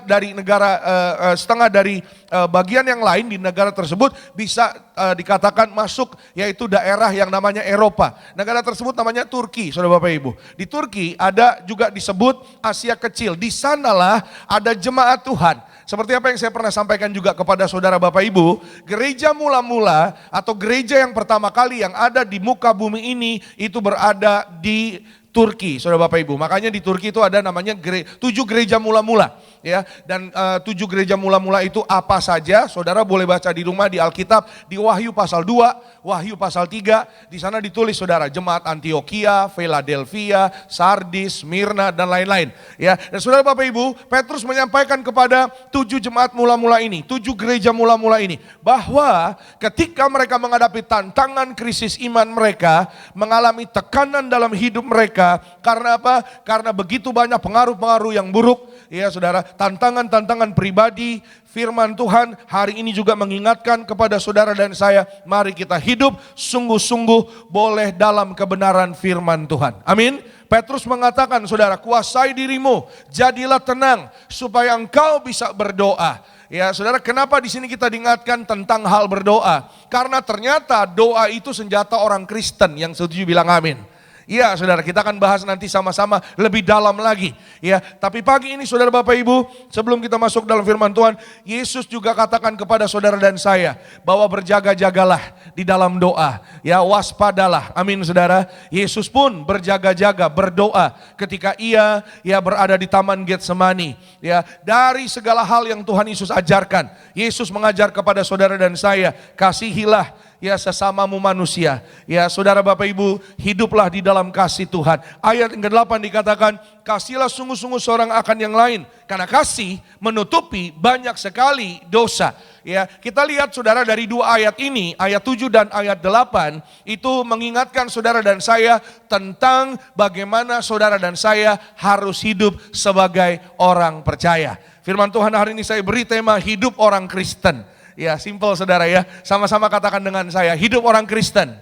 dari bagian yang lain di negara tersebut bisa dikatakan masuk, yaitu daerah yang namanya Eropa. Negara tersebut namanya Turki, saudara Bapak Ibu. Di Turki ada juga disebut Asia Kecil. Di sanalah ada jemaat Tuhan. Seperti apa yang saya pernah sampaikan juga kepada saudara Bapak Ibu, gereja mula-mula atau gereja yang pertama kali yang ada di muka bumi ini itu berada di Turki, saudara Bapak Ibu. Makanya di Turki itu ada namanya 7 gereja mula-mula, ya. Dan 7 gereja mula-mula itu apa saja? Saudara boleh baca di rumah di Alkitab, di Wahyu pasal 2, Wahyu pasal 3, di sana ditulis saudara, jemaat Antioquia, Philadelphia, Sardis, Smyrna dan lain-lain, ya. Dan saudara Bapak Ibu, Petrus menyampaikan kepada 7 jemaat mula-mula ini, 7 gereja mula-mula ini, bahwa ketika mereka menghadapi tantangan krisis iman mereka, mengalami tekanan dalam hidup mereka. Karena apa? Karena begitu banyak pengaruh-pengaruh yang buruk, ya saudara, tantangan-tantangan pribadi. Firman Tuhan hari ini juga mengingatkan kepada saudara dan saya, mari kita hidup sungguh-sungguh boleh dalam kebenaran firman Tuhan. Amin. Petrus mengatakan, saudara, kuasai dirimu, jadilah tenang supaya engkau bisa berdoa. Ya saudara, kenapa di sini kita diingatkan tentang hal berdoa? Karena ternyata doa itu senjata orang Kristen. Yang setuju bilang amin. Iya saudara, kita akan bahas nanti sama-sama lebih dalam lagi. Ya, tapi pagi ini saudara Bapak Ibu, sebelum kita masuk dalam firman Tuhan, Yesus juga katakan kepada saudara dan saya bahwa berjaga-jagalah di dalam doa. Ya, waspadalah. Amin saudara. Yesus pun berjaga-jaga, berdoa ketika ia berada di Taman Getsemani. Ya, dari segala hal yang Tuhan Yesus ajarkan, Yesus mengajar kepada saudara dan saya, kasihilah ya sesamamu manusia. Ya saudara Bapak Ibu, hiduplah di dalam kasih Tuhan. Ayat yang ke-8 dikatakan, kasihlah sungguh-sungguh seorang akan yang lain, karena kasih menutupi banyak sekali dosa. Ya, kita lihat saudara dari 2 ayat ini, ayat 7 dan ayat 8, itu mengingatkan saudara dan saya tentang bagaimana saudara dan saya harus hidup sebagai orang percaya. Firman Tuhan hari ini saya beri tema hidup orang Kristen. Ya, simple saudara ya. Sama-sama katakan dengan saya, hidup orang Kristen.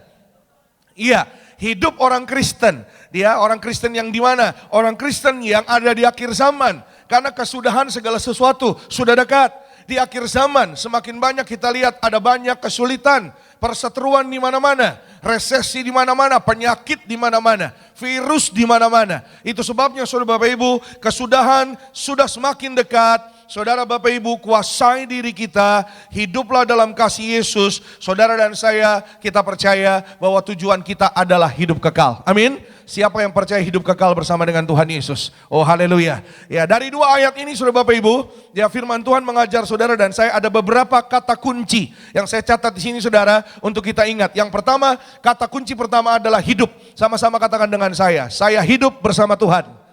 Iya, hidup orang Kristen. Dia orang Kristen yang di mana? Orang Kristen yang ada di akhir zaman. Karena kesudahan segala sesuatu sudah dekat. Di akhir zaman semakin banyak kita lihat ada banyak kesulitan, perseteruan di mana-mana, resesi di mana-mana, penyakit di mana-mana, virus di mana-mana. Itu sebabnya saudara Bapak Ibu, kesudahan sudah semakin dekat. Saudara Bapak Ibu, kuasai diri kita, hiduplah dalam kasih Yesus. Saudara dan saya, kita percaya bahwa tujuan kita adalah hidup kekal. Amin. Siapa yang percaya hidup kekal bersama dengan Tuhan Yesus? Oh haleluya. Ya, dari 2 ayat ini saudara Bapak Ibu, ya firman Tuhan mengajar saudara dan saya ada beberapa kata kunci yang saya catat di sini saudara untuk kita ingat. Yang pertama, kata kunci pertama adalah hidup. Sama-sama katakan dengan saya hidup bersama Tuhan.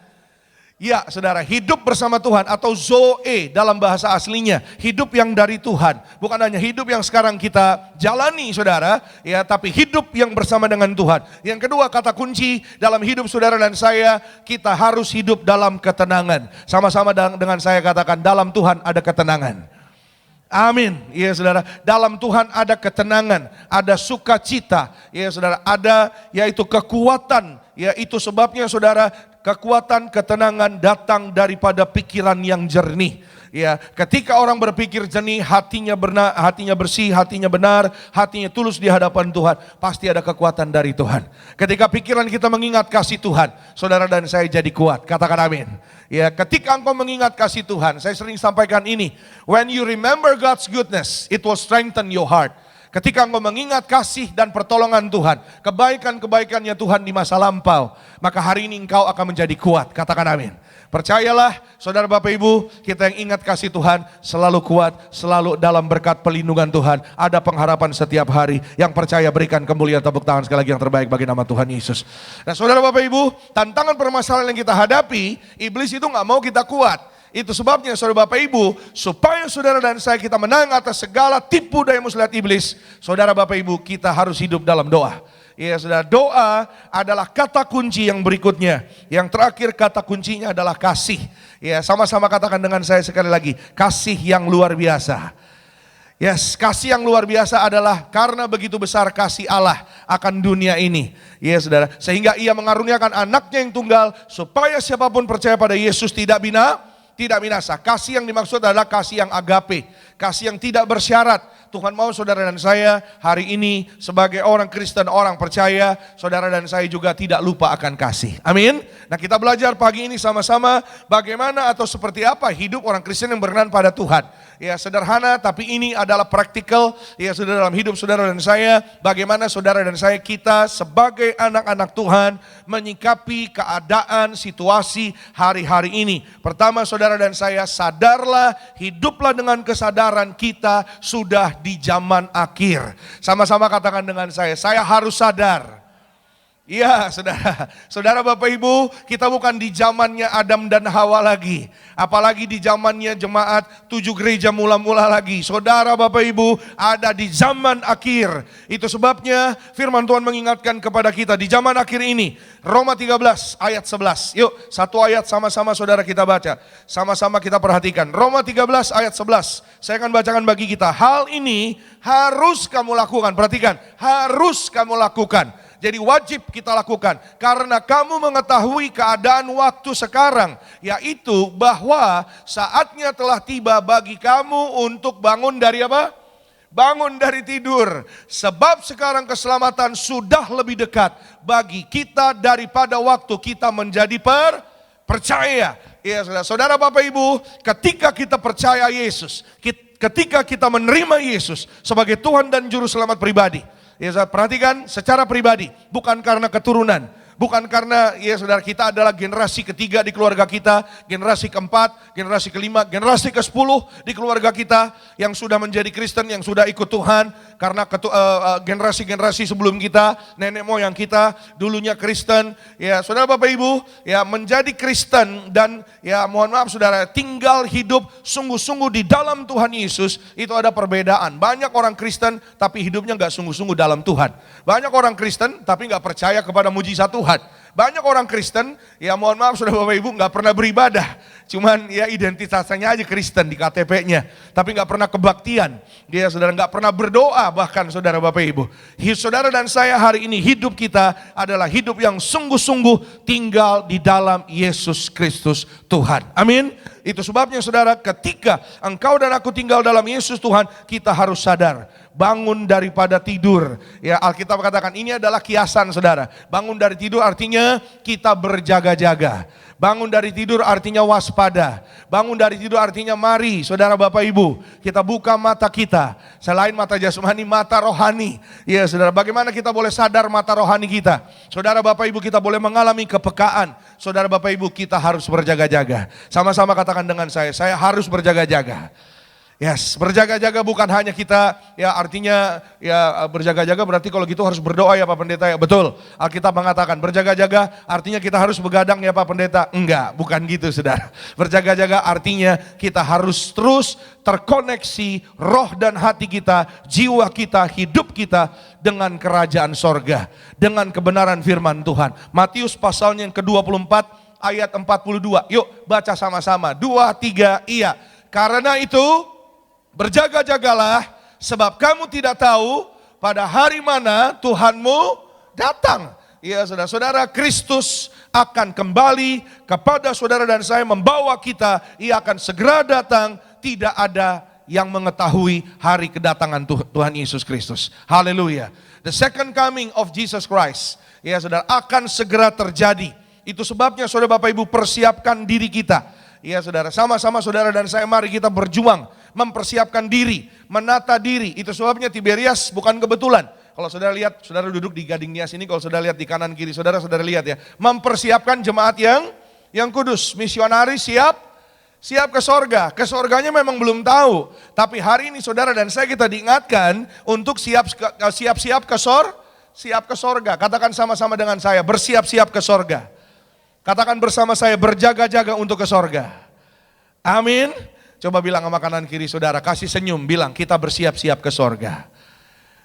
Ya saudara, hidup bersama Tuhan atau Zoe dalam bahasa aslinya, hidup yang dari Tuhan. Bukan hanya hidup yang sekarang kita jalani saudara, ya, tapi hidup yang bersama dengan Tuhan. Yang kedua, kata kunci dalam hidup saudara dan saya, kita harus hidup dalam ketenangan. Sama-sama dengan saya katakan, dalam Tuhan ada ketenangan. Amin. Ya saudara, dalam Tuhan ada ketenangan, ada sukacita. Ya saudara, ada yaitu kekuatan Ya, itu sebabnya saudara, kekuatan ketenangan datang daripada pikiran yang jernih. Ya, ketika orang berpikir jernih, hatinya bersih, hatinya benar, hatinya tulus di hadapan Tuhan, pasti ada kekuatan dari Tuhan. Ketika pikiran kita mengingat kasih Tuhan, saudara dan saya jadi kuat. Katakan amin. Ya, ketika engkau mengingat kasih Tuhan, saya sering sampaikan ini, when you remember God's goodness, it will strengthen your heart. Ketika engkau mengingat kasih dan pertolongan Tuhan, kebaikan-kebaikannya Tuhan di masa lampau, maka hari ini engkau akan menjadi kuat. Katakan amin. Percayalah saudara Bapak Ibu, kita yang ingat kasih Tuhan selalu kuat, selalu dalam berkat pelindungan Tuhan. Ada pengharapan setiap hari. Yang percaya berikan kemuliaan, tepuk tangan sekali lagi yang terbaik bagi nama Tuhan Yesus. Nah saudara Bapak Ibu, tantangan permasalahan yang kita hadapi, iblis itu gak mau kita kuat. Itu sebabnya saudara Bapak Ibu, supaya saudara dan saya kita menang atas segala tipu daya muslihat iblis, saudara Bapak Ibu kita harus hidup dalam doa. Ya saudara, doa adalah kata kunci yang berikutnya. Yang terakhir kata kuncinya adalah kasih. Ya, sama-sama katakan dengan saya sekali lagi, kasih yang luar biasa. Yes, kasih yang luar biasa adalah karena begitu besar kasih Allah akan dunia ini. Ya saudara, sehingga ia mengaruniakan anaknya yang tunggal supaya siapapun percaya pada Yesus tidak binasa. Kasih yang dimaksud adalah kasih yang agape, kasih yang tidak bersyarat. Tuhan mau saudara dan saya hari ini sebagai orang Kristen, orang percaya, saudara dan saya juga tidak lupa akan kasih. Amin. Nah, kita belajar pagi ini sama-sama bagaimana atau seperti apa hidup orang Kristen yang berkenan pada Tuhan. Ya, sederhana tapi ini adalah praktikal ya saudara, dalam hidup saudara dan saya. Bagaimana saudara dan saya kita sebagai anak-anak Tuhan menyikapi keadaan, situasi hari-hari ini. Pertama saudara dan saya, sadarlah, hiduplah dengan kesadaran kita sudah di zaman akhir. Sama-sama katakan dengan saya harus sadar. Iya saudara Bapak Ibu, kita bukan di zamannya Adam dan Hawa lagi. Apalagi di zamannya jemaat 7 gereja mula-mula lagi. Saudara Bapak Ibu ada di zaman akhir. Itu sebabnya firman Tuhan mengingatkan kepada kita di zaman akhir ini. Roma 13 ayat 11. Yuk satu ayat sama-sama saudara kita baca. Sama-sama kita perhatikan. Roma 13 ayat 11. Saya akan bacakan bagi kita. Hal ini harus kamu lakukan. Perhatikan, harus kamu lakukan. Jadi wajib kita lakukan karena kamu mengetahui keadaan waktu sekarang, yaitu bahwa saatnya telah tiba bagi kamu untuk bangun dari apa? Bangun dari tidur. Sebab sekarang keselamatan sudah lebih dekat bagi kita daripada waktu kita menjadi percaya. Ya saudara Bapak Ibu, ketika kita percaya Yesus, ketika kita menerima Yesus sebagai Tuhan dan Juru Selamat pribadi, ya saudara, perhatikan secara pribadi, bukan karena keturunan, bukan karena ya saudara kita adalah generasi ketiga di keluarga kita, generasi keempat, generasi kelima, generasi ke-10 di keluarga kita yang sudah menjadi Kristen, yang sudah ikut Tuhan, karena generasi-generasi sebelum kita, nenek moyang kita dulunya Kristen. Ya saudara Bapak Ibu, ya menjadi Kristen dan ya mohon maaf saudara, tinggal hidup sungguh-sungguh di dalam Tuhan Yesus, itu ada perbedaan. Banyak orang Kristen tapi hidupnya gak sungguh-sungguh dalam Tuhan. Banyak orang Kristen tapi gak percaya kepada mujizat Tuhan. Banyak orang Kristen, ya mohon maaf saudara Bapak Ibu, gak pernah beribadah. Cuman ya identitasnya aja Kristen di KTP-nya. Tapi gak pernah kebaktian. Dia saudara gak pernah berdoa bahkan saudara Bapak Ibu. Saudara dan saya hari ini hidup kita adalah hidup yang sungguh-sungguh tinggal di dalam Yesus Kristus Tuhan. Amin. Itu sebabnya saudara, ketika engkau dan aku tinggal dalam Yesus Tuhan, kita harus sadar. Bangun daripada tidur. Ya Alkitab katakan ini adalah kiasan saudara. Bangun dari tidur artinya kita berjaga-jaga. Bangun dari tidur artinya waspada. Bangun dari tidur artinya mari saudara Bapak Ibu, kita buka mata kita. Selain mata jasmani, mata rohani. Ya saudara, bagaimana kita boleh sadar mata rohani kita? Saudara Bapak Ibu, kita boleh mengalami kepekaan. Saudara Bapak Ibu, kita harus berjaga-jaga. Sama-sama katakan dengan saya harus berjaga-jaga. Yes, berjaga-jaga bukan hanya kita, ya artinya ya berjaga-jaga berarti kalau gitu harus berdoa ya Pak Pendeta ya. Betul, Alkitab mengatakan berjaga-jaga artinya kita harus begadang ya Pak Pendeta. Enggak, bukan gitu saudara. Berjaga-jaga artinya kita harus terus terkoneksi roh dan hati kita, jiwa kita, hidup kita dengan kerajaan sorga, dengan kebenaran firman Tuhan. Matius pasalnya yang ke-24 ayat 42. Yuk baca sama-sama, 2, 3, iya. Karena itu berjaga-jagalah, sebab kamu tidak tahu pada hari mana Tuhanmu datang. Ya saudara-saudara, Kristus akan kembali kepada saudara dan saya, membawa kita. Ia akan segera datang, tidak ada yang mengetahui hari kedatangan Tuhan Yesus Kristus. Haleluya. The second coming of Jesus Christ, ya saudara, akan segera terjadi. Itu sebabnya saudara Bapak Ibu, persiapkan diri kita. Ya saudara, sama-sama saudara dan saya, mari kita berjuang, mempersiapkan diri, menata diri. Itu sebabnya Tiberias bukan kebetulan. Kalau saudara lihat, saudara duduk di Gading Nias ini, kalau saudara lihat di kanan kiri saudara, saudara lihat ya, mempersiapkan jemaat yang kudus, misionari siap ke sorga. Ke sorganya memang belum tahu, tapi hari ini saudara dan saya kita diingatkan untuk siap ke sorga. Katakan sama-sama dengan saya, bersiap-siap ke sorga. Katakan bersama saya, berjaga-jaga untuk ke sorga. Amin. Coba bilang sama kanan kiri saudara, kasih senyum, bilang kita bersiap-siap ke sorga.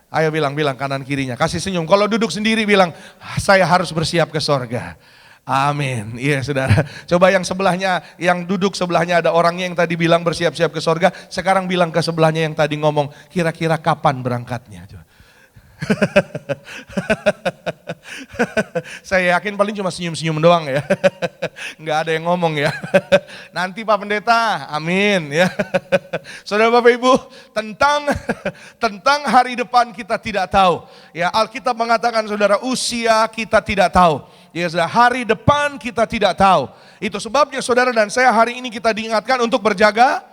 Ayo bilang kanan kirinya, kasih senyum. Kalau duduk sendiri bilang, saya harus bersiap ke sorga. Amin. Iya saudara. Coba yang sebelahnya, yang duduk sebelahnya ada orangnya yang tadi bilang bersiap-siap ke sorga. Sekarang bilang ke sebelahnya yang tadi ngomong, kira-kira kapan berangkatnya? Coba. Saya yakin paling cuma senyum-senyum doang ya. Nggak ada yang ngomong ya. Nanti Pak Pendeta, amin ya. Saudara Bapak Ibu, tentang hari depan kita tidak tahu. Ya, Alkitab mengatakan saudara, usia kita tidak tahu. Ya saudara, hari depan kita tidak tahu. Itu sebabnya saudara dan saya hari ini kita diingatkan untuk berjaga-jaga.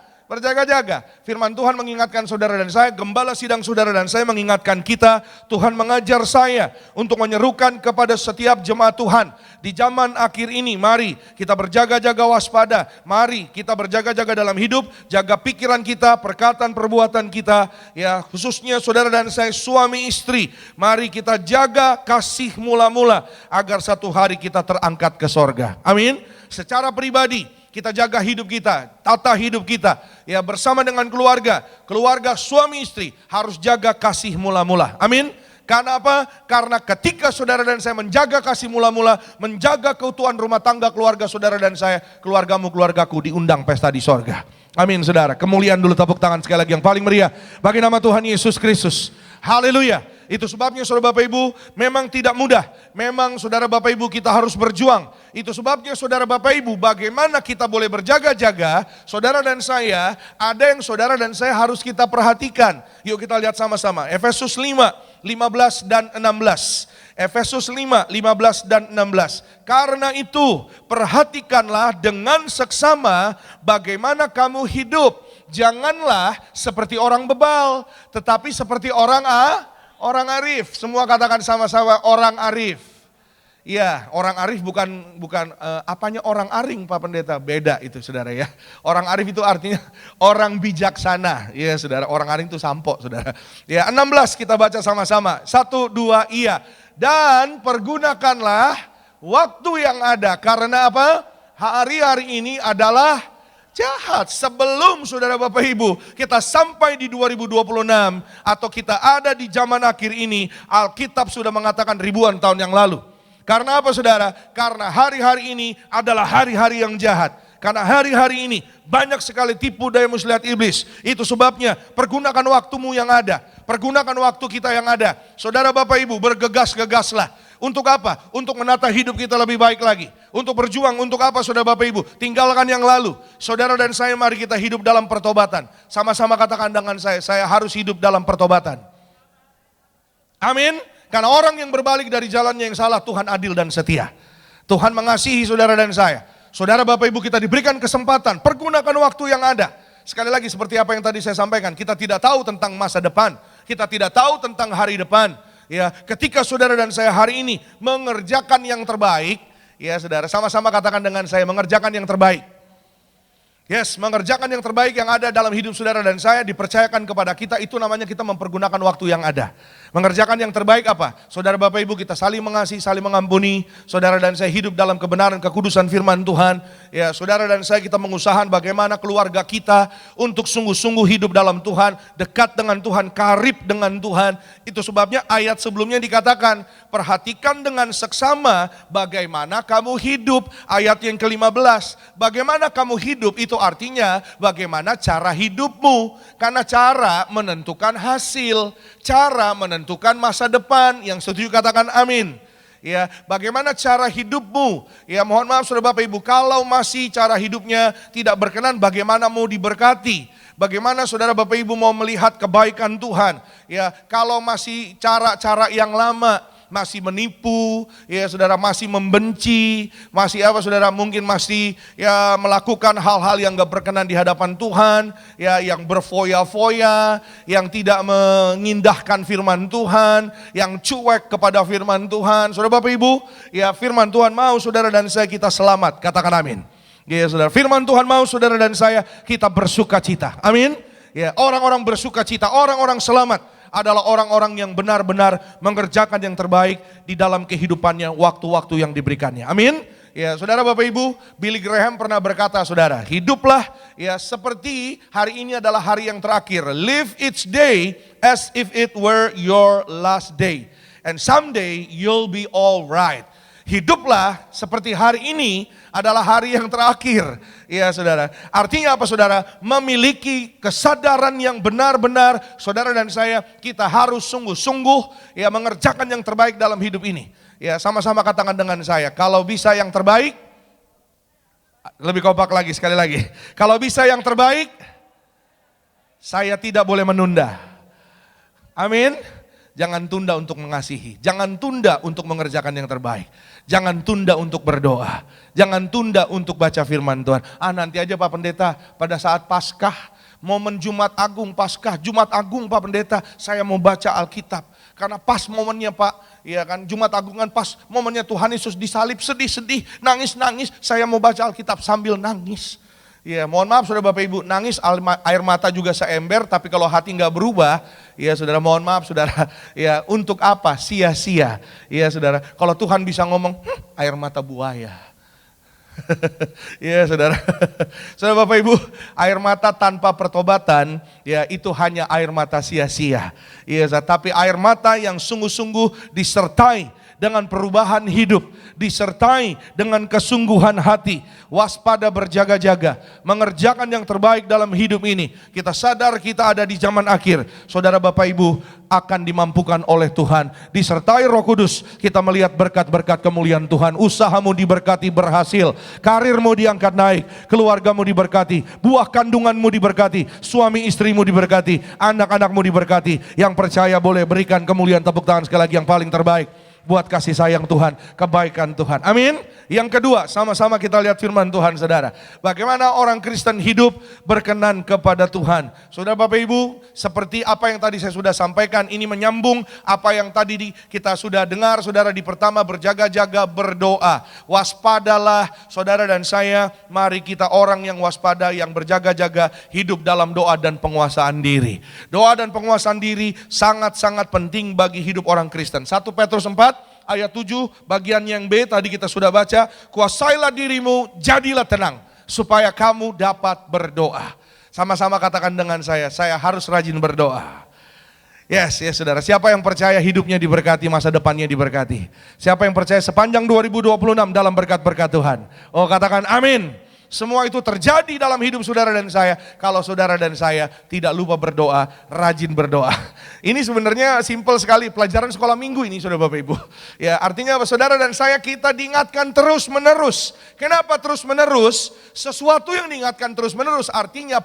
Firman Tuhan mengingatkan saudara dan saya, gembala sidang saudara dan saya mengingatkan kita, Tuhan mengajar saya untuk menyerukan kepada setiap jemaat Tuhan. Di zaman akhir ini, mari kita berjaga-jaga waspada. Mari kita berjaga-jaga dalam hidup, jaga pikiran kita, perkataan, perbuatan kita. Ya, khususnya saudara dan saya suami istri, mari kita jaga kasih mula-mula agar satu hari kita terangkat ke sorga. Amin. Secara pribadi, kita jaga hidup kita, tata hidup kita, ya bersama dengan keluarga suami istri harus jaga kasih mula-mula. Amin. Karena apa? Karena ketika saudara dan saya menjaga kasih mula-mula, menjaga keutuhan rumah tangga keluarga saudara dan saya, keluargamu, keluargaku diundang pesta di sorga. Amin saudara. Kemuliaan dulu, tepuk tangan sekali lagi yang paling meriah bagi nama Tuhan Yesus Kristus. Haleluya. Itu sebabnya saudara Bapak Ibu, memang tidak mudah. Memang saudara Bapak Ibu kita harus berjuang. Itu sebabnya saudara Bapak Ibu, bagaimana kita boleh berjaga-jaga, saudara dan saya, ada yang saudara dan saya harus kita perhatikan. Yuk kita lihat sama-sama. Efesus 5, 15 dan 16. Efesus 5, 15 dan 16. Karena itu, perhatikanlah dengan seksama bagaimana kamu hidup. Janganlah seperti orang bebal, tetapi seperti orang arif. Semua katakan sama-sama, orang arif. Ya, orang arif bukan apanya orang aring Pak Pendeta, beda itu saudara ya. Orang arif itu artinya orang bijaksana. Ya saudara, orang aring itu sampo saudara. Ya, 16 kita baca sama-sama. 1, 2, iya. Dan pergunakanlah waktu yang ada, karena apa? Hari-hari ini adalah jahat. Sebelum saudara Bapak Ibu kita sampai di 2026 atau kita ada di zaman akhir ini, Alkitab sudah mengatakan ribuan tahun yang lalu. Karena apa saudara? Karena hari-hari ini adalah hari-hari yang jahat. Karena hari-hari ini banyak sekali tipu daya muslihat iblis. Itu sebabnya pergunakan waktumu yang ada. Pergunakan waktu kita yang ada. Saudara Bapak Ibu, bergegas-gegaslah. Untuk apa? Untuk menata hidup kita lebih baik lagi. Untuk berjuang, untuk apa saudara Bapak Ibu? Tinggalkan yang lalu. Saudara dan saya, mari kita hidup dalam pertobatan. Sama-sama katakan dengan saya harus hidup dalam pertobatan. Amin. Karena orang yang berbalik dari jalannya yang salah, Tuhan adil dan setia. Tuhan mengasihi saudara dan saya. Saudara Bapak Ibu, kita diberikan kesempatan, pergunakan waktu yang ada. Sekali lagi seperti apa yang tadi saya sampaikan, kita tidak tahu tentang masa depan. Kita tidak tahu tentang hari depan. Ya, ketika saudara dan saya hari ini mengerjakan yang terbaik, ya saudara, sama-sama katakan dengan saya, mengerjakan yang terbaik. Yes, mengerjakan yang terbaik yang ada dalam hidup saudara dan saya dipercayakan kepada kita, itu namanya kita mempergunakan waktu yang ada. Mengerjakan yang terbaik apa? Saudara Bapak Ibu, kita saling mengasihi, saling mengampuni. Saudara dan saya hidup dalam kebenaran, kekudusan firman Tuhan. Ya, saudara dan saya kita mengusahakan bagaimana keluarga kita untuk sungguh-sungguh hidup dalam Tuhan, dekat dengan Tuhan, karib dengan Tuhan. Itu sebabnya ayat sebelumnya dikatakan, perhatikan dengan seksama bagaimana kamu hidup. Ayat yang ke-15, bagaimana kamu hidup itu artinya bagaimana cara hidupmu. Karena cara menentukan hasil, cara menentukan masa depan. Yang setuju katakan amin. Ya, bagaimana cara hidupmu? Ya, mohon maaf Saudara Bapak Ibu, kalau masih cara hidupnya tidak berkenan, bagaimana mau diberkati? Bagaimana Saudara Bapak Ibu mau melihat kebaikan Tuhan? Ya, kalau masih cara-cara yang lama, masih menipu, ya Saudara, masih membenci, masih apa Saudara, mungkin masih ya melakukan hal-hal yang gak berkenan di hadapan Tuhan, ya yang berfoya-foya, yang tidak mengindahkan firman Tuhan, yang cuek kepada firman Tuhan. Saudara Bapak Ibu, ya firman Tuhan mau Saudara dan saya kita selamat, katakan amin. Ya Saudara, firman Tuhan mau Saudara dan saya kita bersuka cita, amin. Ya, orang-orang bersuka cita, orang-orang selamat adalah orang-orang yang benar-benar mengerjakan yang terbaik di dalam kehidupannya waktu-waktu yang diberikannya. Amin. Ya, Saudara Bapak Ibu, Billy Graham pernah berkata, Saudara, hiduplah ya seperti hari ini adalah hari yang terakhir. Live each day as if it were your last day. And someday you'll be all right. Hiduplah seperti hari ini adalah hari yang terakhir. Ya Saudara, artinya apa Saudara? Memiliki kesadaran yang benar-benar Saudara dan saya, kita harus sungguh-sungguh ya mengerjakan yang terbaik dalam hidup ini. Ya, sama-sama katakan dengan saya, kalau bisa yang terbaik, lebih kompak lagi sekali lagi. Kalau bisa yang terbaik, saya tidak boleh menunda. Amin. Jangan tunda untuk mengasihi, jangan tunda untuk mengerjakan yang terbaik, jangan tunda untuk berdoa, jangan tunda untuk baca firman Tuhan. Nanti aja Pak Pendeta, pada saat Paskah, momen Jumat Agung, Paskah, Jumat Agung Pak Pendeta, saya mau baca Alkitab. Karena pas momennya Pak, ya kan, Jumat Agung kan pas momennya Tuhan Yesus disalib, sedih-sedih, nangis-nangis, saya mau baca Alkitab sambil nangis. Ya, mohon maaf Saudara Bapak Ibu, nangis air mata juga seember, tapi kalau hati nggak berubah, ya Saudara, mohon maaf Saudara, ya untuk apa? Sia-sia. Ya Saudara, kalau Tuhan bisa ngomong, air mata buaya. Ya Saudara, Saudara Bapak Ibu, air mata tanpa pertobatan, ya itu hanya air mata sia-sia. Ya, tapi air mata yang sungguh-sungguh disertai dengan perubahan hidup, disertai dengan kesungguhan hati, waspada berjaga-jaga, mengerjakan yang terbaik dalam hidup ini. Kita sadar kita ada di zaman akhir. Saudara Bapak Ibu akan dimampukan oleh Tuhan, disertai Roh Kudus, kita melihat berkat-berkat kemuliaan Tuhan. Usahamu diberkati berhasil, karirmu diangkat naik, keluargamu diberkati, buah kandunganmu diberkati, suami istrimu diberkati, anak-anakmu diberkati. Yang percaya boleh berikan kemuliaan, tepuk tangan sekali lagi yang paling terbaik buat kasih sayang Tuhan, kebaikan Tuhan. Amin. Yang kedua, sama-sama kita lihat firman Tuhan Saudara. Bagaimana orang Kristen hidup berkenan kepada Tuhan. Saudara Bapak Ibu, seperti apa yang tadi saya sudah sampaikan, ini menyambung apa yang tadi kita sudah dengar Saudara di pertama, berjaga-jaga, berdoa. Waspadalah Saudara dan saya, mari kita orang yang waspada, yang berjaga-jaga, hidup dalam doa dan penguasaan diri. Doa dan penguasaan diri sangat-sangat penting bagi hidup orang Kristen. 1 Petrus 4 ayat 7 bagian yang B tadi kita sudah baca, kuasailah dirimu, jadilah tenang supaya kamu dapat berdoa. Sama-sama katakan dengan saya harus rajin berdoa. Yes, Saudara. Siapa yang percaya hidupnya diberkati, masa depannya diberkati? Siapa yang percaya sepanjang 2026 dalam berkat-berkat Tuhan? Oh, katakan amin. Semua itu terjadi dalam hidup saudara dan saya kalau saudara dan saya tidak lupa berdoa, rajin berdoa. Ini sebenarnya simpel sekali, pelajaran sekolah minggu ini Saudara Bapak Ibu. Ya, artinya saudara dan saya kita diingatkan terus menerus. Kenapa terus menerus? Sesuatu yang diingatkan terus menerus artinya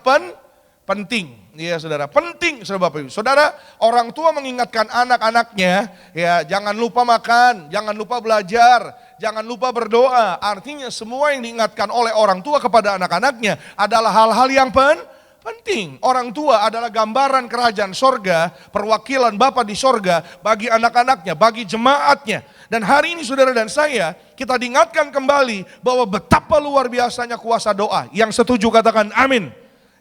penting. Ya Saudara, penting Saudara Bapak Ibu. Saudara, orang tua mengingatkan anak-anaknya, ya jangan lupa makan, jangan lupa belajar, jangan lupa berdoa. Artinya semua yang diingatkan oleh orang tua kepada anak-anaknya adalah hal-hal yang penting. Orang tua adalah gambaran kerajaan sorga, perwakilan Bapa di sorga bagi anak-anaknya, bagi jemaatnya. Dan hari ini saudara dan saya, kita diingatkan kembali bahwa betapa luar biasanya kuasa doa. Yang setuju katakan amin.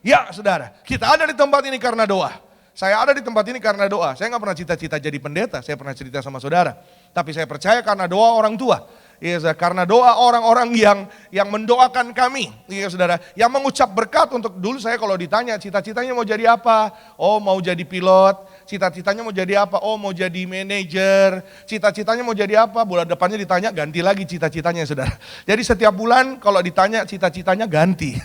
Ya saudara, kita ada di tempat ini karena doa. Saya ada di tempat ini karena doa. Saya nggak pernah cita-cita jadi pendeta, saya pernah cerita sama saudara. Tapi saya percaya karena doa orang tua. Iya, karena doa orang-orang yang mendoakan kami, iya saudara, yang mengucap berkat untuk dulu saya kalau ditanya cita-citanya mau jadi apa? Oh mau jadi pilot, cita-citanya mau jadi apa? Oh mau jadi manajer, cita-citanya mau jadi apa? Bulan depannya ditanya ganti lagi cita-citanya saudara. Jadi setiap bulan kalau ditanya cita-citanya ganti.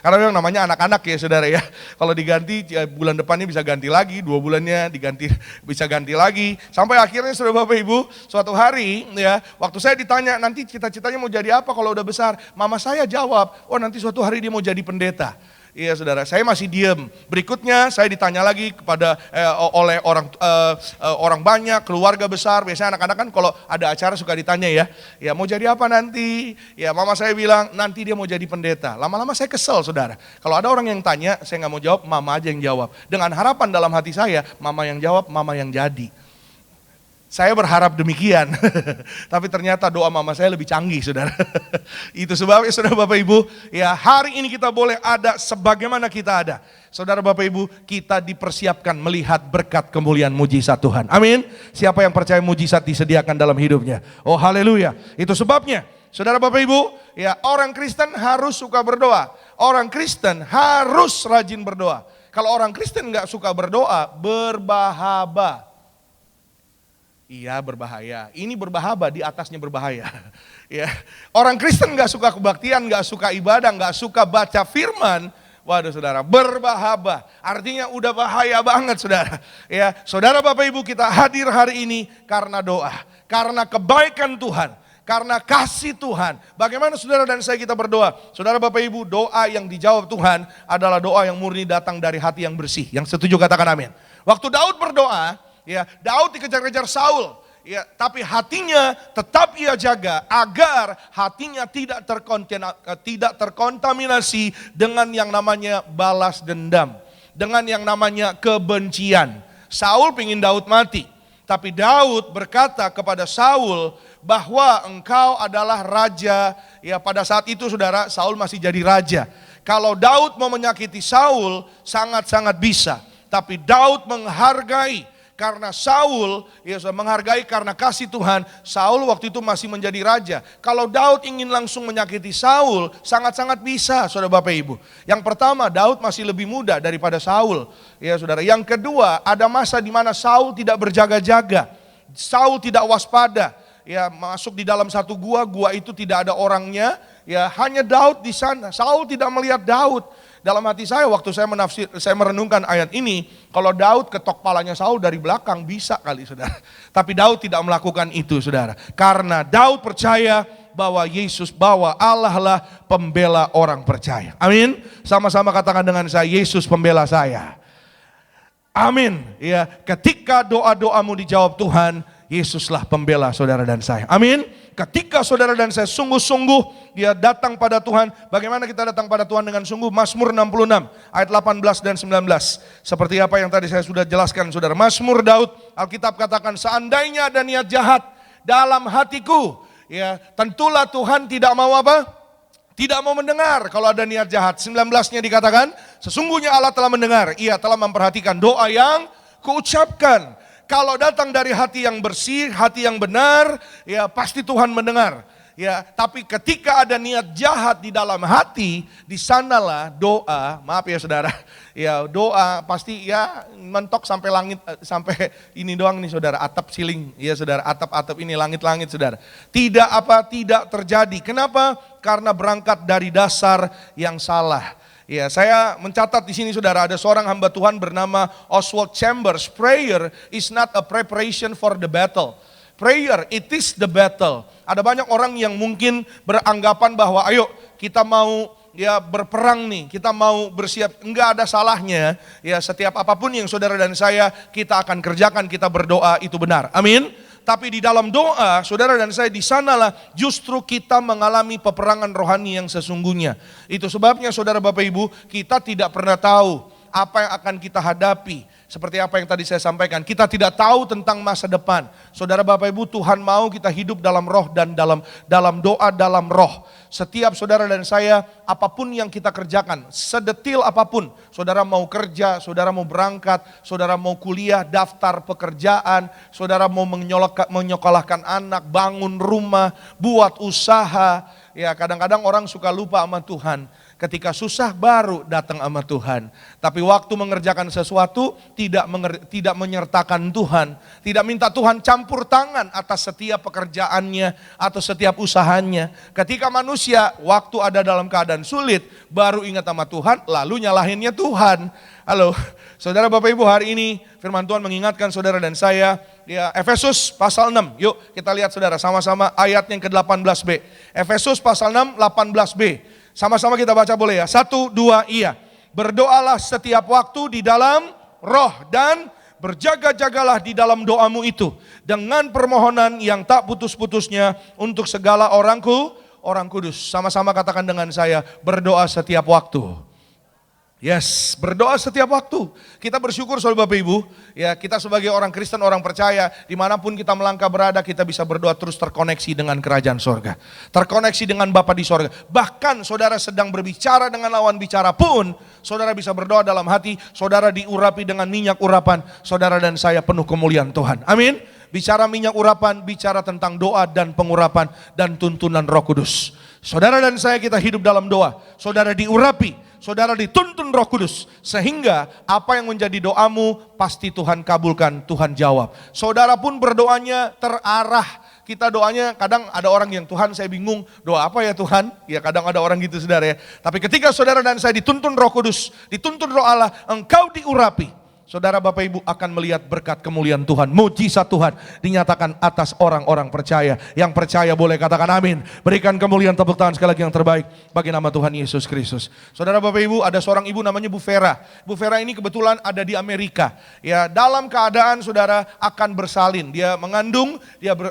Karena memang namanya anak-anak ya saudara ya. Kalau diganti bulan depannya bisa ganti lagi, 2 bulannya diganti bisa ganti lagi. Sampai akhirnya saudara Bapak Ibu, suatu hari ya waktu saya ditanya nanti cita-citanya mau jadi apa kalau udah besar. Mama saya jawab, oh nanti suatu hari dia mau jadi pendeta. Iya saudara, saya masih diem. Berikutnya saya ditanya lagi kepada oleh orang banyak, keluarga besar. Biasanya anak-anak kan kalau ada acara suka ditanya ya mau jadi apa nanti? Ya mama saya bilang nanti dia mau jadi pendeta. Lama-lama saya kesel saudara. Kalau ada orang yang tanya, saya nggak mau jawab, mama aja yang jawab. Dengan harapan dalam hati saya, mama yang jawab, mama yang jadi. Saya berharap demikian, tapi ternyata doa mama saya lebih canggih saudara. Itu sebabnya saudara Bapak Ibu, ya hari ini kita boleh ada sebagaimana kita ada. Saudara Bapak Ibu, kita dipersiapkan melihat berkat kemuliaan mujizat Tuhan. Amin. Siapa yang percaya mujizat disediakan dalam hidupnya? Oh haleluya. Itu sebabnya, saudara Bapak Ibu, ya orang Kristen harus suka berdoa. Orang Kristen harus rajin berdoa. Kalau orang Kristen nggak suka berdoa, berbahaba. Iya berbahaya, ini berbahaba, di atasnya berbahaya. Ya, orang Kristen gak suka kebaktian, gak suka ibadah, gak suka baca firman. Waduh saudara, berbahaba, artinya udah bahaya banget saudara. Ya, saudara Bapak Ibu kita hadir hari ini karena doa, karena kebaikan Tuhan, karena kasih Tuhan. Bagaimana saudara dan saya kita berdoa? Saudara Bapak Ibu, doa yang dijawab Tuhan adalah doa yang murni datang dari hati yang bersih. Yang setuju katakan amin. Waktu Daud berdoa, ya, Daud dikejar-kejar Saul, ya, tapi hatinya tetap ia jaga agar hatinya tidak terkontaminasi dengan yang namanya balas dendam, dengan yang namanya kebencian. Saul pingin Daud mati, tapi Daud berkata kepada Saul bahwa engkau adalah raja. Ya, pada saat itu saudara, Saul masih jadi raja. Kalau Daud mau menyakiti Saul, sangat-sangat bisa, tapi Daud menghargai. Karena Saul, ya menghargai karena kasih Tuhan, Saul waktu itu masih menjadi raja. Kalau Daud ingin langsung menyakiti Saul, sangat-sangat bisa saudara Bapak Ibu. Yang pertama, Daud masih lebih muda daripada Saul. Ya saudara. Yang kedua, ada masa di mana Saul tidak berjaga-jaga. Saul tidak waspada. Ya, masuk di dalam satu gua itu tidak ada orangnya. Ya, hanya Daud di sana. Saul tidak melihat Daud. Dalam hati saya waktu saya merenungkan ayat ini, kalau Daud ketok palanya Saul dari belakang bisa kali saudara. Tapi Daud tidak melakukan itu saudara. Karena Daud percaya bahwa Yesus, bahwa Allah lah pembela orang percaya. Amin. Sama-sama katakan dengan saya, Yesus pembela saya. Amin. Ya, ketika doa-doamu dijawab Tuhan, Yesuslah pembela saudara dan saya. Amin. Ketika saudara dan saya sungguh-sungguh dia datang pada Tuhan. Bagaimana kita datang pada Tuhan dengan sungguh? Mazmur 66 ayat 18 dan 19. Seperti apa yang tadi saya sudah jelaskan saudara. Mazmur Daud, Alkitab katakan seandainya ada niat jahat dalam hatiku, ya tentulah Tuhan tidak mau apa? Tidak mau mendengar kalau ada niat jahat. 19-nya dikatakan, sesungguhnya Allah telah mendengar, ia telah memperhatikan doa yang kuucapkan. Kalau datang dari hati yang bersih, hati yang benar, ya pasti Tuhan mendengar. Ya, tapi ketika ada niat jahat di dalam hati, di sanalah doa, maaf ya saudara, ya doa pasti ya mentok sampai langit, sampai ini doang nih saudara, atap siling, ya saudara, atap-atap ini langit-langit saudara. Tidak terjadi. Kenapa? Karena berangkat dari dasar yang salah. Ya, saya mencatat di sini saudara, ada seorang hamba Tuhan bernama Oswald Chambers. Prayer is not a preparation for the battle. Prayer, it is the battle. Ada banyak orang yang mungkin beranggapan bahwa ayo kita mau ya berperang nih, kita mau bersiap. Enggak ada salahnya ya, setiap apapun yang saudara dan saya kita akan kerjakan, kita berdoa, itu benar. Amin. Tapi di dalam doa, saudara dan saya, di sanalah justru kita mengalami peperangan rohani yang sesungguhnya. Itu sebabnya saudara Bapak Ibu, kita tidak pernah tahu apa yang akan kita hadapi. Seperti apa yang tadi saya sampaikan, kita tidak tahu tentang masa depan. Saudara Bapak Ibu, Tuhan mau kita hidup dalam roh dan dalam doa dalam roh. Setiap saudara dan saya, apapun yang kita kerjakan, sedetil apapun, saudara mau kerja, saudara mau berangkat, saudara mau kuliah, daftar pekerjaan, saudara mau menyekolahkan anak, bangun rumah, buat usaha, ya kadang-kadang orang suka lupa sama Tuhan. Ketika susah baru datang sama Tuhan. Tapi waktu mengerjakan sesuatu tidak menyertakan Tuhan. Tidak minta Tuhan campur tangan atas setiap pekerjaannya atau setiap usahanya. Ketika manusia waktu ada dalam keadaan sulit baru ingat sama Tuhan, lalu nyalahinnya Tuhan. Halo, saudara Bapak Ibu, hari ini firman Tuhan mengingatkan saudara dan saya, ya Efesus pasal 6. Yuk kita lihat saudara sama-sama ayat yang ke-18b. Efesus pasal 6, 18b. Sama-sama kita baca boleh ya? 1, 2, iya. Berdoalah setiap waktu di dalam roh dan berjaga-jagalah di dalam doamu itu. Dengan permohonan yang tak putus-putusnya untuk segala orang kudus. Sama-sama katakan dengan saya, berdoa setiap waktu. Yes, berdoa setiap waktu. Kita bersyukur saudara Bapak Ibu, ya kita sebagai orang Kristen, orang percaya, dimanapun kita melangkah berada, kita bisa berdoa terus terkoneksi dengan kerajaan sorga. Terkoneksi dengan Bapa di sorga. Bahkan saudara sedang berbicara dengan lawan bicara pun, saudara bisa berdoa dalam hati, saudara diurapi dengan minyak urapan, saudara dan saya penuh kemuliaan Tuhan. Amin. Bicara minyak urapan, bicara tentang doa dan pengurapan dan tuntunan Roh Kudus. Saudara dan saya kita hidup dalam doa, saudara diurapi, saudara dituntun Roh Kudus, sehingga apa yang menjadi doamu pasti Tuhan kabulkan, Tuhan jawab. Saudara pun berdoanya terarah. Kita doanya kadang ada orang yang Tuhan saya bingung, doa apa ya Tuhan? Ya kadang ada orang gitu saudara ya. Tapi ketika saudara dan saya dituntun Roh Kudus, dituntun Roh Allah, engkau diurapi. Saudara Bapak Ibu akan melihat berkat kemuliaan Tuhan, mujizat Tuhan dinyatakan atas orang-orang percaya. Yang percaya boleh katakan amin. Berikan kemuliaan, tepuk tangan sekali lagi yang terbaik bagi nama Tuhan Yesus Kristus. Saudara Bapak Ibu, ada seorang ibu namanya Bu Vera. Bu Vera ini kebetulan ada di Amerika. Ya, dalam keadaan saudara akan bersalin. Dia mengandung,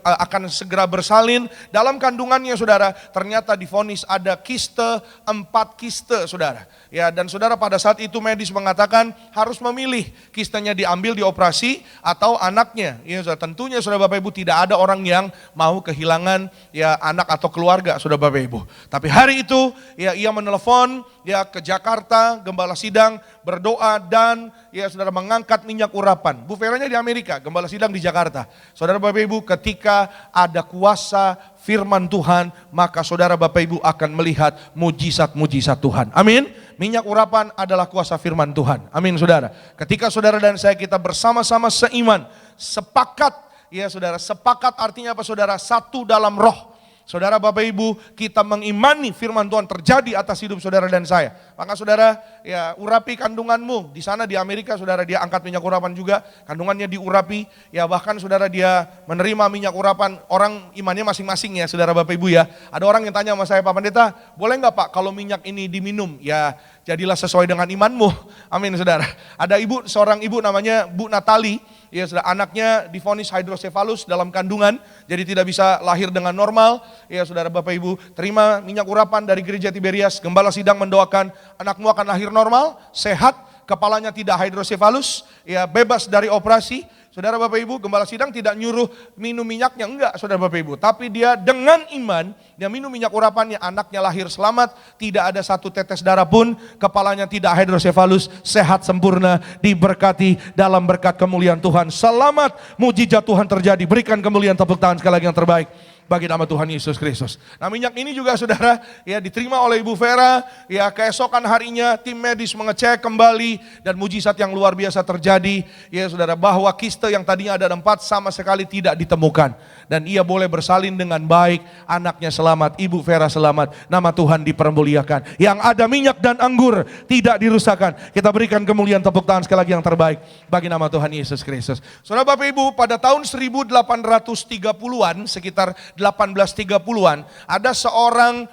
akan segera bersalin. Dalam kandungannya saudara ternyata divonis ada kiste, 4 kiste saudara. Ya, dan saudara pada saat itu medis mengatakan harus memilih. Kistenya diambil dioperasi atau anaknya. Ya, tentunya saudara Bapak Ibu tidak ada orang yang mau kehilangan ya anak atau keluarga saudara Bapak Ibu. Tapi hari itu ya ia menelepon ya ke Jakarta, gembala sidang berdoa dan ya saudara mengangkat minyak urapan. Bu Veranya di Amerika, gembala sidang di Jakarta. Saudara Bapak Ibu, ketika ada kuasa firman Tuhan, maka saudara Bapak Ibu akan melihat mujizat-mujizat Tuhan. Amin. Minyak urapan adalah kuasa firman Tuhan. Amin saudara. Ketika saudara dan saya kita bersama-sama seiman, sepakat, ya saudara, sepakat artinya apa saudara? Satu dalam roh. Saudara Bapak Ibu, kita mengimani firman Tuhan terjadi atas hidup saudara dan saya. Maka saudara, ya urapi kandunganmu. Di sana di Amerika saudara dia angkat minyak urapan juga, kandungannya diurapi. Ya bahkan saudara dia menerima minyak urapan, orang imannya masing-masing ya saudara Bapak Ibu ya. Ada orang yang tanya sama saya, Pak Pendeta, boleh nggak Pak kalau minyak ini diminum? Ya jadilah sesuai dengan imanmu. Amin saudara. Ada seorang ibu namanya Bu Natali. Ya sudah, anaknya divonis hidrosefalus dalam kandungan, jadi tidak bisa lahir dengan normal. Ya saudara Bapak Ibu, terima minyak urapan dari gereja Tiberias, gembala sidang mendoakan anakmu akan lahir normal, sehat, kepalanya tidak hidrosefalus, ya bebas dari operasi. Saudara Bapak Ibu, gembala sidang tidak nyuruh minum minyaknya, enggak saudara Bapak Ibu. Tapi dia dengan iman, dia minum minyak urapannya, anaknya lahir selamat, tidak ada satu tetes darah pun, kepalanya tidak hidrosefalus, sehat sempurna, diberkati dalam berkat kemuliaan Tuhan. Selamat, mujizat Tuhan terjadi. Berikan kemuliaan, tepuk tangan sekali lagi yang terbaik bagi nama Tuhan Yesus Kristus. Nah minyak ini juga saudara ya diterima oleh Ibu Vera, ya keesokan harinya tim medis mengecek kembali dan mujizat yang luar biasa terjadi. Ya saudara, bahwa kiste yang tadinya ada 4 sama sekali tidak ditemukan. Dan ia boleh bersalin dengan baik, anaknya selamat, Ibu Vera selamat, nama Tuhan dipermuliakan. Yang ada minyak dan anggur tidak dirusakkan. Kita berikan kemuliaan, tepuk tangan sekali lagi yang terbaik bagi nama Tuhan Yesus Kristus. Saudara Bapak Ibu, pada tahun 1830-an, sekitar 1830-an, ada seorang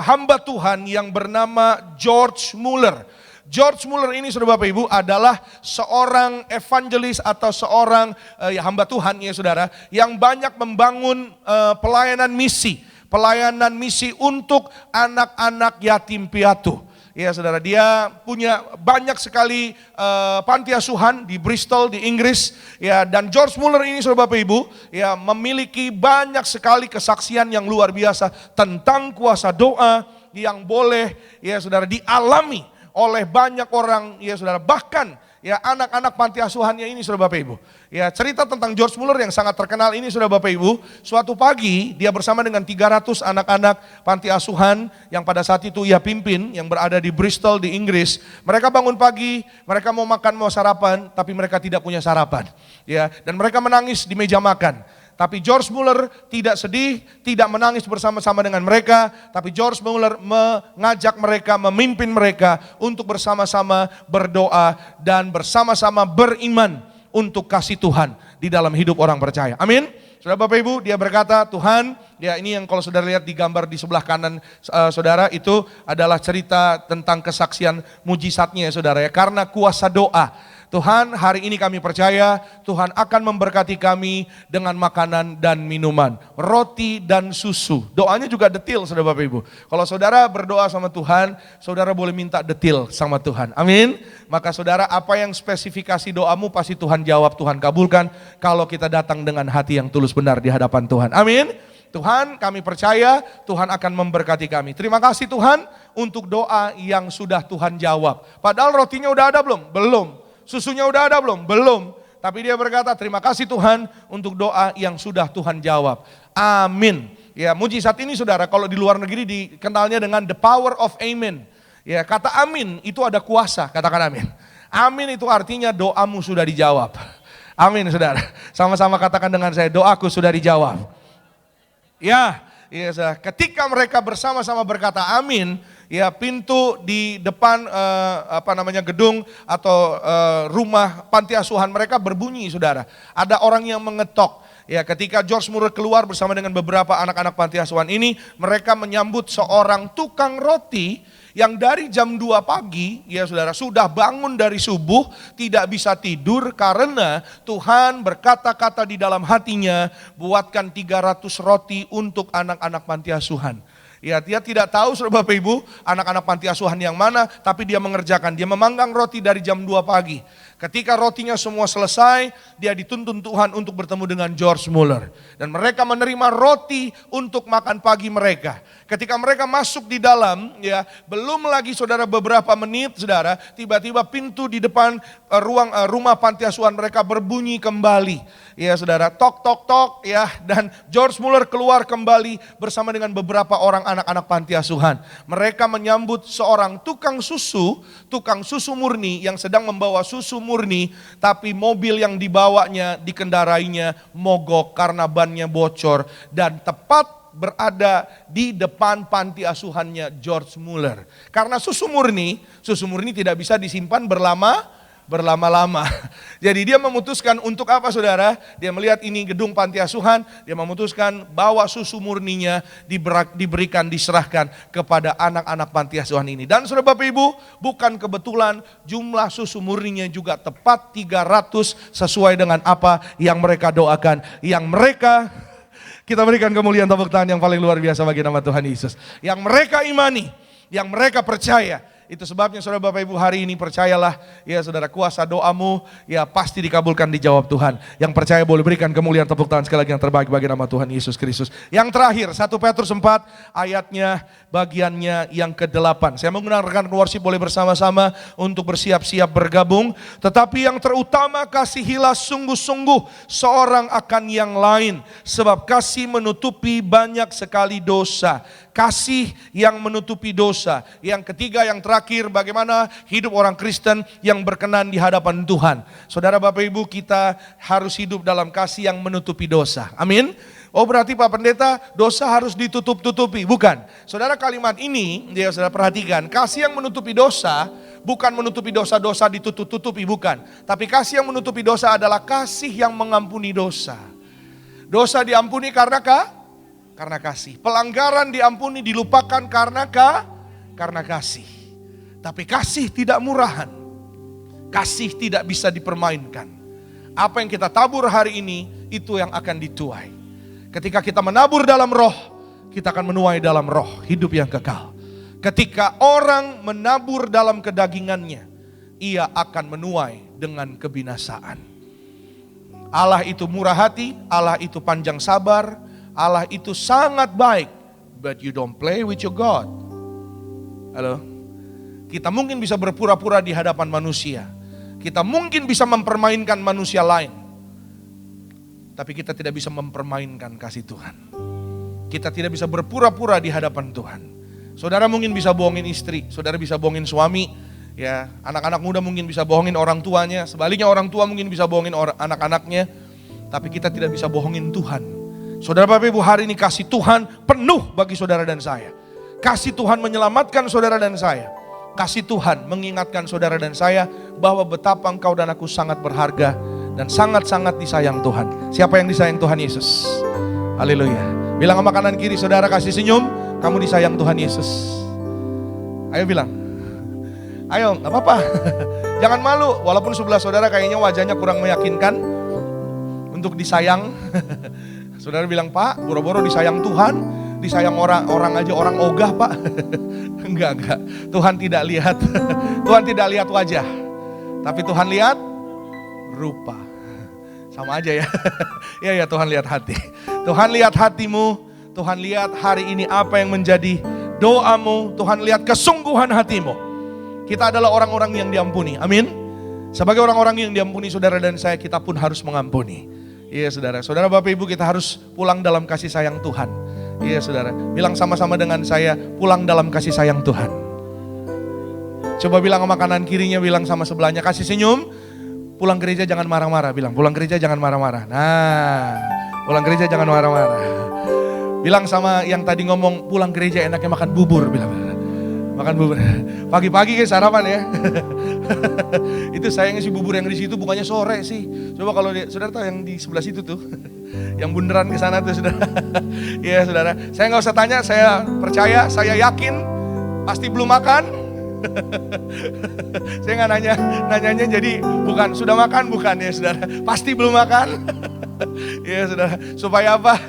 hamba Tuhan yang bernama George Muller. George Muller ini saudara Bapak Ibu adalah seorang evangelis atau seorang hamba Tuhan ya saudara, yang banyak membangun pelayanan misi untuk anak-anak yatim piatu. Ya saudara, dia punya banyak sekali panti asuhan di Bristol, di Inggris. Ya, dan George Muller ini saudara Bapak Ibu ya memiliki banyak sekali kesaksian yang luar biasa tentang kuasa doa yang boleh ya saudara dialami oleh banyak orang ya saudara. Bahkan ya anak-anak panti asuhannya ini saudara Bapak Ibu. Ya cerita tentang George Muller yang sangat terkenal ini saudara Bapak Ibu. Suatu pagi dia bersama dengan 300 anak-anak panti asuhan yang pada saat itu ia pimpin yang berada di Bristol di Inggris. Mereka bangun pagi, mereka mau makan mau sarapan tapi mereka tidak punya sarapan. Ya, dan mereka menangis di meja makan. Tapi George Muller tidak sedih, tidak menangis bersama-sama dengan mereka. Tapi George Muller mengajak mereka, memimpin mereka untuk bersama-sama berdoa dan bersama-sama beriman untuk kasih Tuhan di dalam hidup orang percaya. Amin. Saudara Bapak Ibu, dia berkata, Tuhan, ya ini yang kalau saudara lihat di gambar di sebelah kanan saudara, itu adalah cerita tentang kesaksian mujizatnya ya saudara ya. Karena kuasa doa. Tuhan, hari ini kami percaya Tuhan akan memberkati kami dengan makanan dan minuman, roti dan susu. Doanya juga detail saudara Bapak Ibu. Kalau saudara berdoa sama Tuhan, saudara boleh minta detail sama Tuhan. Amin. Maka saudara, apa yang spesifikasi doamu pasti Tuhan jawab, Tuhan kabulkan kalau kita datang dengan hati yang tulus benar di hadapan Tuhan. Amin. Tuhan, kami percaya Tuhan akan memberkati kami. Terima kasih Tuhan untuk doa yang sudah Tuhan jawab. Padahal rotinya udah ada belum? Belum. Susunya udah ada belum? Belum. Tapi dia berkata, terima kasih Tuhan untuk doa yang sudah Tuhan jawab. Amin. Ya, mujizat ini saudara, kalau di luar negeri dikenalnya dengan the power of amen. Ya, kata amin itu ada kuasa, katakan amin. Amin itu artinya doamu sudah dijawab. Amin saudara. Sama-sama katakan dengan saya, doaku sudah dijawab. Ya, ya, ketika mereka bersama-sama berkata amin, ya pintu di depan gedung atau rumah panti asuhan mereka berbunyi saudara. Ada orang yang mengetok. Ya, ketika George Muller keluar bersama dengan beberapa anak-anak panti asuhan ini, mereka menyambut seorang tukang roti yang dari jam 2 pagi, ya saudara, sudah bangun dari subuh, tidak bisa tidur karena Tuhan berkata-kata di dalam hatinya, buatkan 300 roti untuk anak-anak panti asuhan. Ya, dia tidak tahu saudara Bapak Ibu anak-anak panti asuhan yang mana, tapi dia mengerjakan, dia memanggang roti dari jam 2 pagi. Ketika rotinya semua selesai, dia dituntun Tuhan untuk bertemu dengan George Muller. Dan mereka menerima roti untuk makan pagi mereka. Ketika mereka masuk di dalam, ya belum lagi saudara beberapa menit saudara, tiba-tiba pintu di depan rumah panti asuhan mereka berbunyi kembali. Ya saudara, tok tok tok ya, dan George Muller keluar kembali bersama dengan beberapa orang anak-anak panti asuhan. Mereka menyambut seorang tukang susu murni yang sedang membawa susu murni, tapi mobil yang dibawanya, dikendarainya mogok karena bannya bocor dan tepat berada di depan panti asuhannya George Muller. Karena susu murni tidak bisa disimpan berlama-lama. Jadi dia memutuskan untuk apa saudara? Dia melihat ini gedung panti asuhan, dia memutuskan bawa susu murninya diberikan, diserahkan kepada anak-anak panti asuhan ini. Dan saudara Bapak Ibu, bukan kebetulan jumlah susu murninya juga tepat 300 sesuai dengan apa yang mereka doakan, yang mereka kita berikan kemuliaan tepuk tangan yang paling luar biasa bagi nama Tuhan Yesus. Yang mereka imani, yang mereka percaya. Itu sebabnya saudara Bapak Ibu hari ini percayalah ya saudara, kuasa doamu ya pasti dikabulkan, dijawab Tuhan. Yang percaya boleh berikan kemuliaan tepuk tangan sekali lagi yang terbaik bagi nama Tuhan Yesus Kristus. Yang terakhir 1 Petrus 4 ayatnya bagiannya yang ke-8. Saya mengundang rekan worship boleh bersama-sama untuk bersiap-siap bergabung. Tetapi yang terutama kasihilah sungguh-sungguh seorang akan yang lain, sebab kasih menutupi banyak sekali dosa. Kasih yang menutupi dosa. Yang ketiga, yang terakhir, bagaimana hidup orang Kristen yang berkenan di hadapan Tuhan. Saudara Bapak Ibu, kita harus hidup dalam kasih yang menutupi dosa. Amin. Oh berarti Pak Pendeta, dosa harus ditutup-tutupi. Bukan. Saudara, kalimat ini, dia saudara perhatikan, kasih yang menutupi dosa, bukan menutupi dosa-dosa ditutup-tutupi, bukan. Tapi kasih yang menutupi dosa adalah kasih yang mengampuni dosa. Dosa diampuni karena kasih. Pelanggaran diampuni, dilupakan karena kasih. Tapi kasih tidak murahan. Kasih tidak bisa dipermainkan. Apa yang kita tabur hari ini, itu yang akan dituai. Ketika kita menabur dalam roh, kita akan menuai dalam roh, hidup yang kekal. Ketika orang menabur dalam kedagingannya, ia akan menuai dengan kebinasaan. Allah itu murah hati, Allah itu panjang sabar, Allah itu sangat baik, but you don't play with your God. Halo? Kita mungkin bisa berpura-pura di hadapan manusia. Kita mungkin bisa mempermainkan manusia lain, tapi kita tidak bisa mempermainkan kasih Tuhan. Kita tidak bisa berpura-pura di hadapan Tuhan. Saudara mungkin bisa bohongin istri, saudara bisa bohongin suami, ya, anak-anak muda mungkin bisa bohongin orang tuanya, sebaliknya orang tua mungkin bisa bohongin anak-anaknya, tapi kita tidak bisa bohongin Tuhan. Saudara Bapak Ibu, hari ini kasih Tuhan penuh bagi saudara dan saya. Kasih Tuhan menyelamatkan saudara dan saya. Kasih Tuhan mengingatkan saudara dan saya bahwa betapa engkau dan aku sangat berharga dan sangat-sangat disayang Tuhan. Siapa yang disayang Tuhan Yesus? Haleluya. Bilang sama kanan kiri saudara, kasih senyum, kamu disayang Tuhan Yesus. Ayo bilang. Ayo, gak apa-apa. Jangan malu, walaupun sebelah saudara kayaknya wajahnya kurang meyakinkan untuk disayang. Saudara bilang, Pak, boro-boro disayang Tuhan, disayang orang aja, orang ogah, Pak. Enggak. Tuhan tidak lihat. Tuhan tidak lihat wajah. Tapi Tuhan lihat rupa. Sama aja ya. Ya, Tuhan lihat hati. Tuhan lihat hatimu. Tuhan lihat hari ini apa yang menjadi doamu. Tuhan lihat kesungguhan hatimu. Kita adalah orang-orang yang diampuni. Amin. Sebagai orang-orang yang diampuni saudara dan saya, kita pun harus mengampuni. Iya saudara. Saudara Bapak Ibu, kita harus pulang dalam kasih sayang Tuhan. Iya saudara. Bilang sama-sama dengan saya, pulang dalam kasih sayang Tuhan. Coba bilang sama kanan kirinya, bilang sama sebelahnya, kasih senyum. Pulang gereja jangan marah-marah. Bilang, pulang gereja jangan marah-marah. Nah, pulang gereja jangan marah-marah. Bilang sama yang tadi ngomong, pulang gereja enaknya makan bubur. Bilang, makan bubur. Pagi-pagi kayak sarapan ya. Itu sayangnya si bubur yang di situ bukannya sore sih. Coba kalau saudara tahu yang di sebelah situ tuh. Yang bundaran ke sana tuh saudara. Iya saudara. Saya nggak usah tanya, saya percaya, saya yakin pasti belum makan. Saya nggak nanyanya jadi bukan sudah makan, bukan ya saudara. Pasti belum makan. Ya saudara, supaya apa?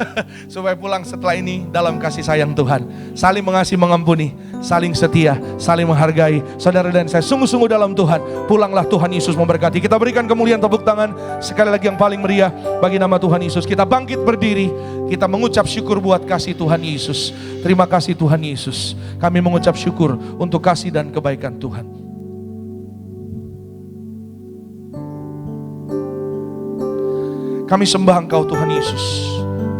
Supaya pulang setelah ini dalam kasih sayang Tuhan. Saling mengasihi, mengampuni, saling setia, saling menghargai. Saudara dan saya sungguh-sungguh dalam Tuhan. Pulanglah, Tuhan Yesus memberkati. Kita berikan kemuliaan, tepuk tangan sekali lagi yang paling meriah bagi nama Tuhan Yesus. Kita bangkit berdiri, kita mengucap syukur buat kasih Tuhan Yesus. Terima kasih Tuhan Yesus. Kami mengucap syukur untuk kasih dan kebaikan Tuhan. Kami sembah Engkau Tuhan Yesus.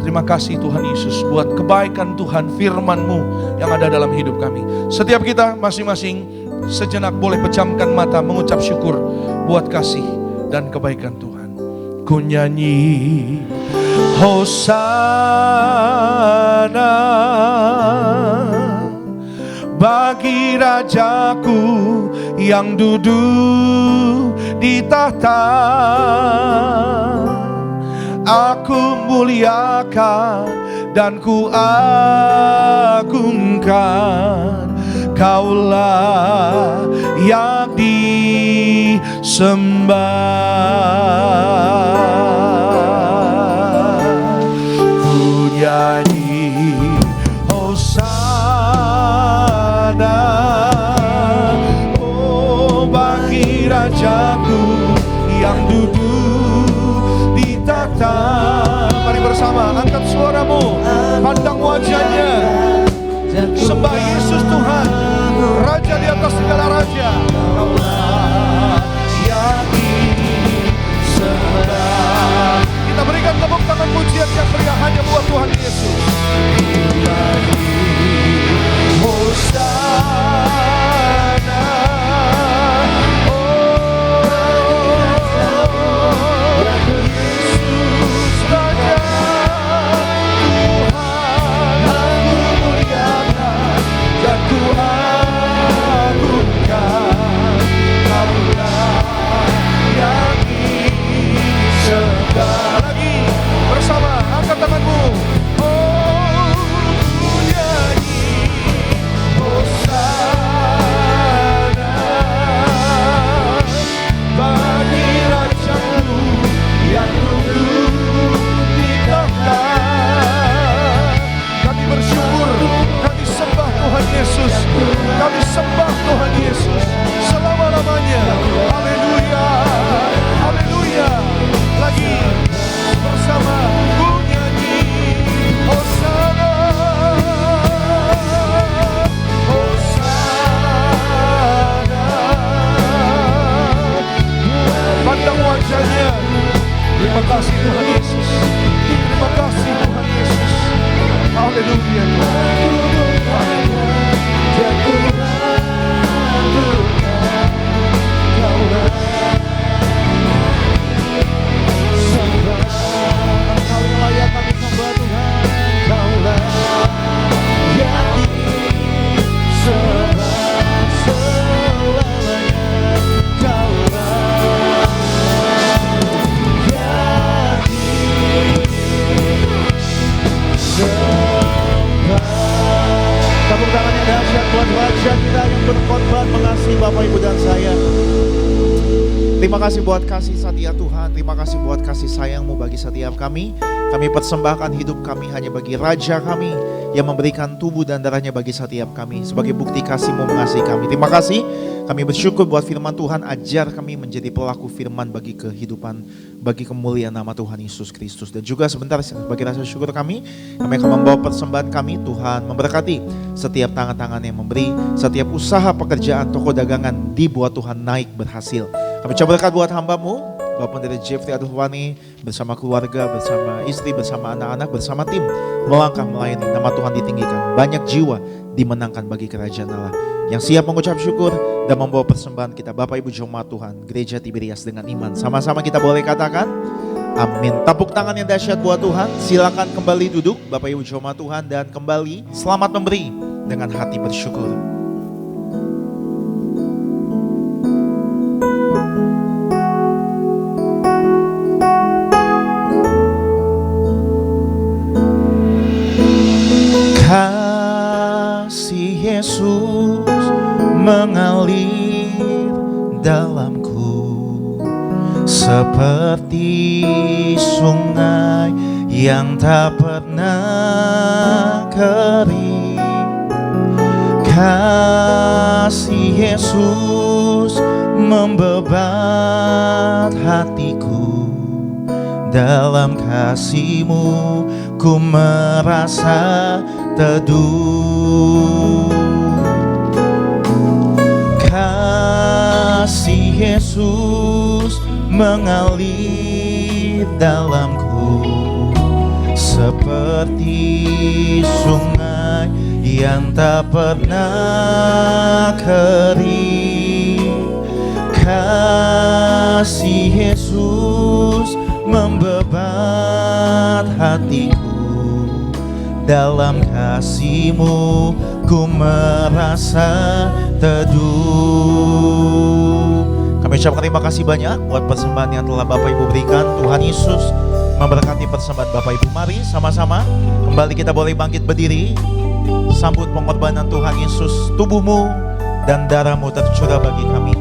Terima kasih Tuhan Yesus buat kebaikan Tuhan, firman-Mu yang ada dalam hidup kami. Setiap kita masing-masing sejenak boleh pejamkan mata mengucap syukur buat kasih dan kebaikan Tuhan. Ku nyanyi Hosana bagi Rajaku yang duduk di tahta. Aku muliakan dan ku agungkan, Kaulah yang disembah. Ku nyanyi Hosana, oh bagi Rajaku yang duduk di tahta. Mari bersama angkat suaramu, pandang wajahnya, sembah Yesus Tuhan, Raja di atas segala raja. Kaulah yang disembah. Kita berikan tepuk tangan pujian yang meriah hanya buat Tuhan Yesus. Hosana, tanganmu, oh ku nyanyi Hosana. kasih Bapak Ibu dan saya. Terima kasih buat kasih setia Tuhan. Terima kasih buat kasih sayang-Mu bagi setiap kami. Kami persembahkan hidup kami hanya bagi Raja kami yang memberikan tubuh dan darahnya bagi setiap kami sebagai bukti kasih-Mu mengasihi kami. Terima kasih. Kami bersyukur buat firman Tuhan. Ajar kami menjadi pelaku firman bagi kehidupan, bagi kemuliaan nama Tuhan Yesus Kristus. Dan juga sebentar sebagai rasa syukur kami akan membawa persembahan kami. Tuhan memberkati setiap tangan-tangan yang memberi, setiap usaha pekerjaan toko dagangan dibuat Tuhan naik berhasil. Kami coba berkat buat hamba-Mu, Bapak dari Jeffrey Adulwani, bersama keluarga, bersama istri, bersama anak-anak, bersama tim, melangkah melayani, nama Tuhan ditinggikan, banyak jiwa dimenangkan bagi kerajaan Allah. Yang siap mengucap syukur dan membawa persembahan kita, Bapak Ibu jemaat Tuhan, Gereja Tiberias dengan iman. Sama-sama kita boleh katakan, amin. Tepuk tangan yang dahsyat buat Tuhan. Silakan kembali duduk, Bapak Ibu jemaat Tuhan, dan kembali selamat memberi dengan hati bersyukur. Kasih Yesus mengalir dalamku seperti sungai yang tak pernah kering. Kasih Yesus membebat hatiku, dalam kasih-Mu ku merasa teduh. Kasih Yesus mengalir dalamku seperti sungai yang tak pernah kering. Kasih Yesus membebat hatiku, dalam kasih-Mu ku merasa teduh. Kami ucapkan terima kasih banyak buat persembahan yang telah Bapak Ibu berikan. Tuhan Yesus memberkati persembahan Bapak Ibu. Mari sama-sama kembali kita boleh bangkit berdiri, sambut pengorbanan Tuhan Yesus. Tubuh-Mu dan darah-Mu tercurah bagi kami.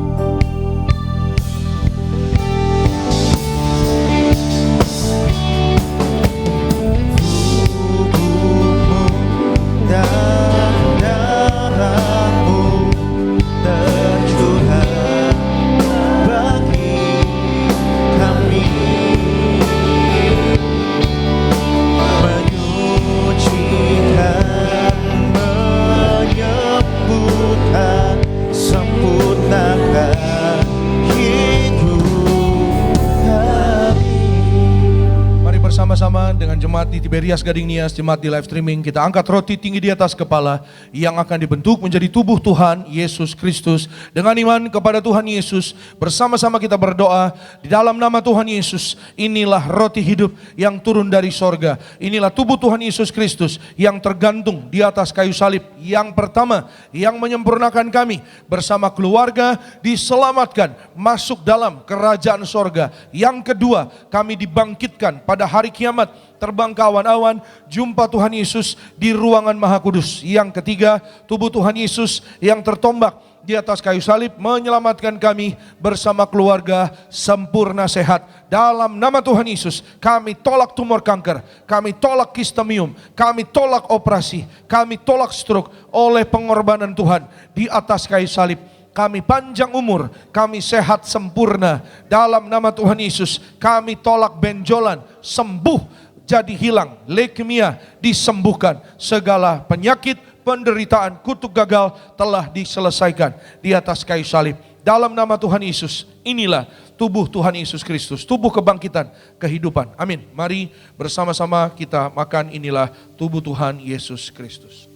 Sama-sama dengan jemaat di Tiberias Gading Nias, jemaat di live streaming, kita angkat roti tinggi di atas kepala yang akan dibentuk menjadi tubuh Tuhan Yesus Kristus. Dengan iman kepada Tuhan Yesus, bersama-sama kita berdoa di dalam nama Tuhan Yesus. Inilah roti hidup yang turun dari sorga. Inilah tubuh Tuhan Yesus Kristus yang tergantung di atas kayu salib. Yang pertama, yang menyempurnakan kami bersama keluarga diselamatkan masuk dalam kerajaan sorga. Yang kedua, kami dibangkitkan pada hari kiamat, terbang ke awan-awan, jumpa Tuhan Yesus di ruangan Maha Kudus. Yang ketiga, tubuh Tuhan Yesus yang tertombak di atas kayu salib menyelamatkan kami bersama keluarga sempurna sehat. Dalam nama Tuhan Yesus, kami tolak tumor kanker, kami tolak kistemium, kami tolak operasi, kami tolak stroke oleh pengorbanan Tuhan di atas kayu salib. Kami panjang umur, kami sehat sempurna. Dalam nama Tuhan Yesus, kami tolak benjolan, sembuh, jadi hilang. Leukemia disembuhkan. Segala penyakit, penderitaan, kutuk gagal telah diselesaikan di atas kayu salib. Dalam nama Tuhan Yesus, inilah tubuh Tuhan Yesus Kristus, tubuh kebangkitan, kehidupan. Amin. Mari bersama-sama kita makan, inilah tubuh Tuhan Yesus Kristus.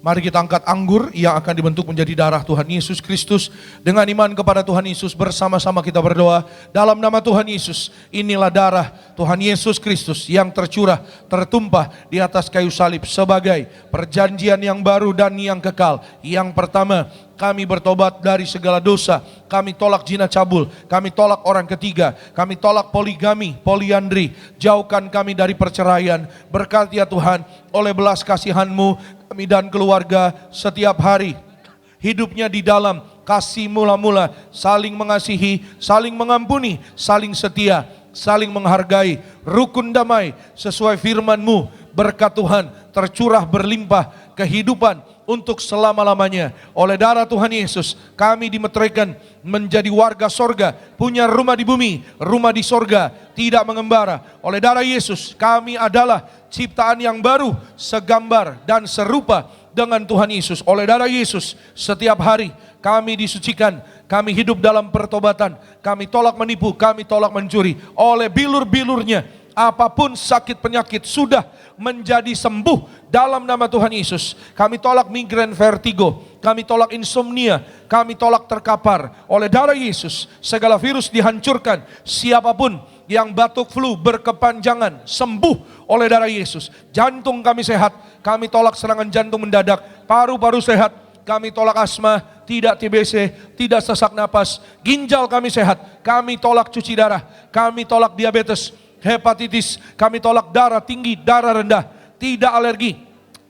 Mari kita angkat anggur yang akan dibentuk menjadi darah Tuhan Yesus Kristus. Dengan iman kepada Tuhan Yesus, bersama-sama kita berdoa dalam nama Tuhan Yesus. Inilah darah Tuhan Yesus Kristus yang tercurah, tertumpah di atas kayu salib sebagai perjanjian yang baru dan yang kekal. Yang pertama, kami bertobat dari segala dosa, kami tolak zina cabul, kami tolak orang ketiga, kami tolak poligami, poliandri, jauhkan kami dari perceraian. Berkati ya Tuhan, oleh belas kasihan-Mu, kami dan keluarga setiap hari hidupnya di dalam kasih mula-mula, saling mengasihi, saling mengampuni, saling setia, saling menghargai, rukun damai sesuai firman-Mu. Berkat Tuhan tercurah berlimpah kehidupan untuk selama-lamanya. Oleh darah Tuhan Yesus, kami dimeteraikan menjadi warga sorga, punya rumah di bumi, rumah di sorga, tidak mengembara. Oleh darah Yesus, kami adalah ciptaan yang baru, segambar dan serupa dengan Tuhan Yesus. Oleh darah Yesus, setiap hari kami disucikan, kami hidup dalam pertobatan, kami tolak menipu, kami tolak mencuri. Oleh bilur-bilurnya, apapun sakit penyakit sudah menjadi sembuh dalam nama Tuhan Yesus. Kami tolak migrain vertigo, kami tolak insomnia, kami tolak terkapar. Oleh darah Yesus, segala virus dihancurkan. Siapapun yang batuk flu berkepanjangan sembuh oleh darah Yesus. Jantung kami sehat, kami tolak serangan jantung mendadak. Paru-paru sehat, kami tolak asma, tidak TBC, tidak sesak napas. Ginjal kami sehat, kami tolak cuci darah, kami tolak diabetes, hepatitis, kami tolak darah tinggi, darah rendah, tidak alergi,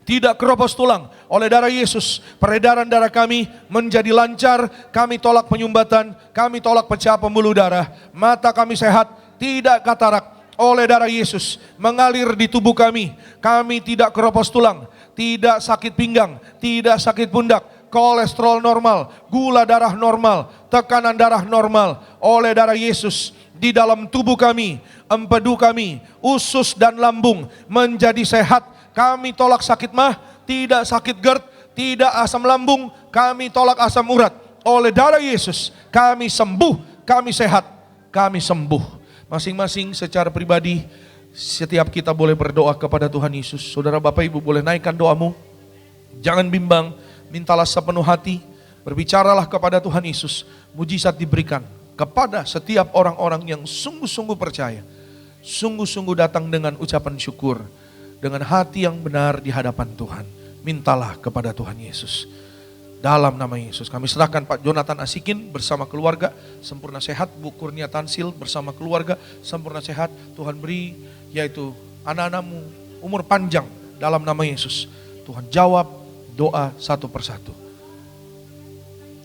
tidak keropos tulang. Oleh darah Yesus, peredaran darah kami menjadi lancar, kami tolak penyumbatan, kami tolak pecah pembuluh darah. Mata kami sehat, tidak katarak. Oleh darah Yesus mengalir di tubuh kami, kami tidak keropos tulang, tidak sakit pinggang, tidak sakit pundak, kolesterol normal, gula darah normal, tekanan darah normal. Oleh darah Yesus, di dalam tubuh kami, empedu kami, usus dan lambung menjadi sehat. Kami tolak sakit mah, tidak sakit GERD, tidak asam lambung, kami tolak asam urat. Oleh darah Yesus, kami sembuh, kami sehat, kami sembuh. Masing-masing secara pribadi, setiap kita boleh berdoa kepada Tuhan Yesus. Saudara Bapak Ibu boleh naikkan doamu. Jangan bimbang, mintalah sepenuh hati, berbicaralah kepada Tuhan Yesus. Mujizat diberikan kepada setiap orang-orang yang sungguh-sungguh percaya, sungguh-sungguh datang dengan ucapan syukur, dengan hati yang benar di hadapan Tuhan. Mintalah kepada Tuhan Yesus. Dalam nama Yesus kami serahkan Pak Jonathan Asikin bersama keluarga sempurna sehat, Bu Kurnia Tansil bersama keluarga sempurna sehat. Tuhan beri yaitu anak-anakmu umur panjang dalam nama Yesus. Tuhan jawab doa satu persatu.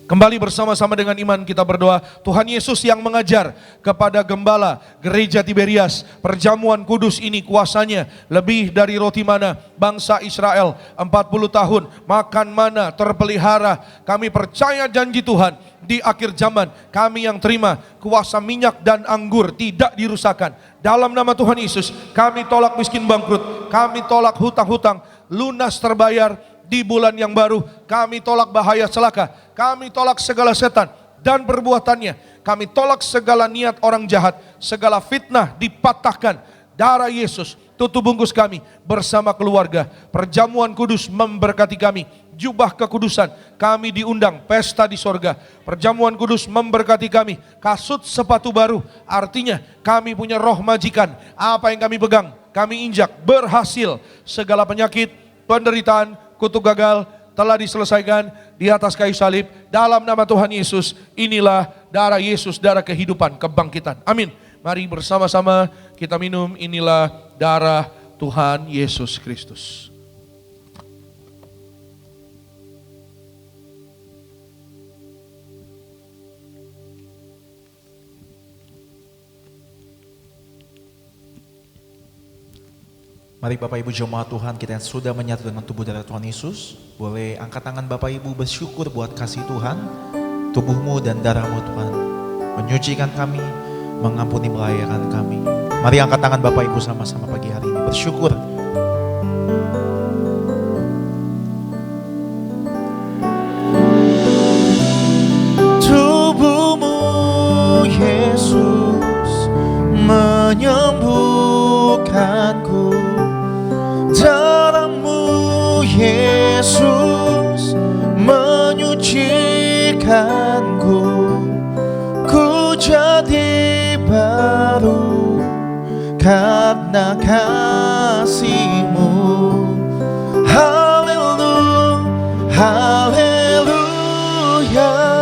Kembali bersama-sama dengan iman kita berdoa. Tuhan Yesus yang mengajar kepada gembala gereja Tiberias, perjamuan kudus ini kuasanya lebih dari roti mana bangsa Israel 40 tahun makan mana terpelihara. Kami percaya janji Tuhan di akhir zaman kami yang terima kuasa minyak dan anggur tidak dirusakkan. Dalam nama Tuhan Yesus kami tolak miskin bangkrut, kami tolak hutang-hutang lunas terbayar. Di bulan yang baru kami tolak bahaya celaka, kami tolak segala setan dan perbuatannya, kami tolak segala niat orang jahat, segala fitnah dipatahkan. Darah Yesus tutup bungkus kami bersama keluarga. Perjamuan kudus memberkati kami, jubah kekudusan kami diundang pesta di sorga. Perjamuan kudus memberkati kami, kasut sepatu baru, artinya kami punya roh majikan. Apa yang kami pegang kami injak berhasil. Segala penyakit, penderitaan, kutuk gagal telah diselesaikan di atas kayu salib. Dalam nama Tuhan Yesus, inilah darah Yesus, darah kehidupan, kebangkitan. Amin. Mari bersama-sama kita minum, inilah darah Tuhan Yesus Kristus. Mari Bapak Ibu jemaat Tuhan, kita yang sudah menyatu dengan tubuh darah Tuhan Yesus, boleh angkat tangan Bapak Ibu bersyukur buat kasih Tuhan. Tubuhmu dan darahmu Tuhan menyucikan kami, mengampuni melayakkan kami. Mari angkat tangan Bapak Ibu sama-sama pagi hari ini bersyukur. Tubuhmu Yesus menyembuhkanku, darahmu Yesus karena kasih-Mu. Haleluya, haleluya.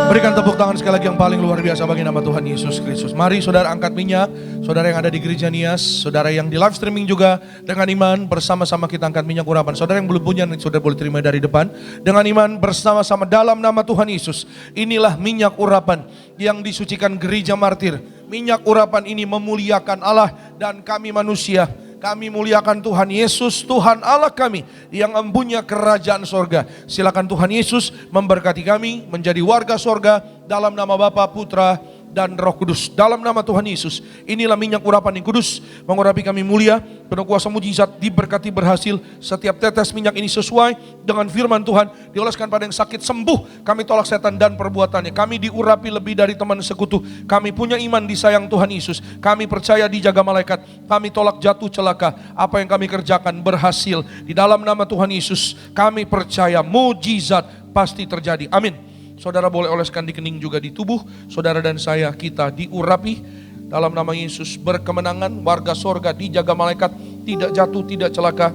Berikan tepuk tangan sekali lagi yang paling luar biasa bagi nama Tuhan Yesus Kristus. Mari saudara angkat minyak, saudara yang ada di gereja Nias, saudara yang di live streaming juga, dengan iman bersama-sama kita angkat minyak urapan. Saudara yang belum punya, saudara boleh terima dari depan. Dengan iman bersama-sama dalam nama Tuhan Yesus. Inilah minyak urapan yang disucikan gereja martir. Minyak urapan ini memuliakan Allah dan kami manusia. Kami muliakan Tuhan Yesus, Tuhan Allah kami yang empunya kerajaan sorga. Silakan Tuhan Yesus memberkati kami menjadi warga sorga dalam nama Bapa, Putra, dan Roh Kudus. Dalam nama Tuhan Yesus, inilah minyak urapan yang kudus, mengurapi kami mulia, penuh kuasa mujizat, diberkati berhasil. Setiap tetes minyak ini sesuai dengan firman Tuhan, dioleskan pada yang sakit sembuh. Kami tolak setan dan perbuatannya. Kami diurapi lebih dari teman sekutu. Kami punya iman di sayang Tuhan Yesus. Kami percaya dijaga malaikat. Kami tolak jatuh celaka. Apa yang kami kerjakan berhasil. Di dalam nama Tuhan Yesus, kami percaya mujizat pasti terjadi. Amin. Saudara boleh oleskan di kening juga di tubuh. Saudara dan saya, kita diurapi dalam nama Yesus, berkemenangan. Warga sorga dijaga malaikat, tidak jatuh, tidak celaka.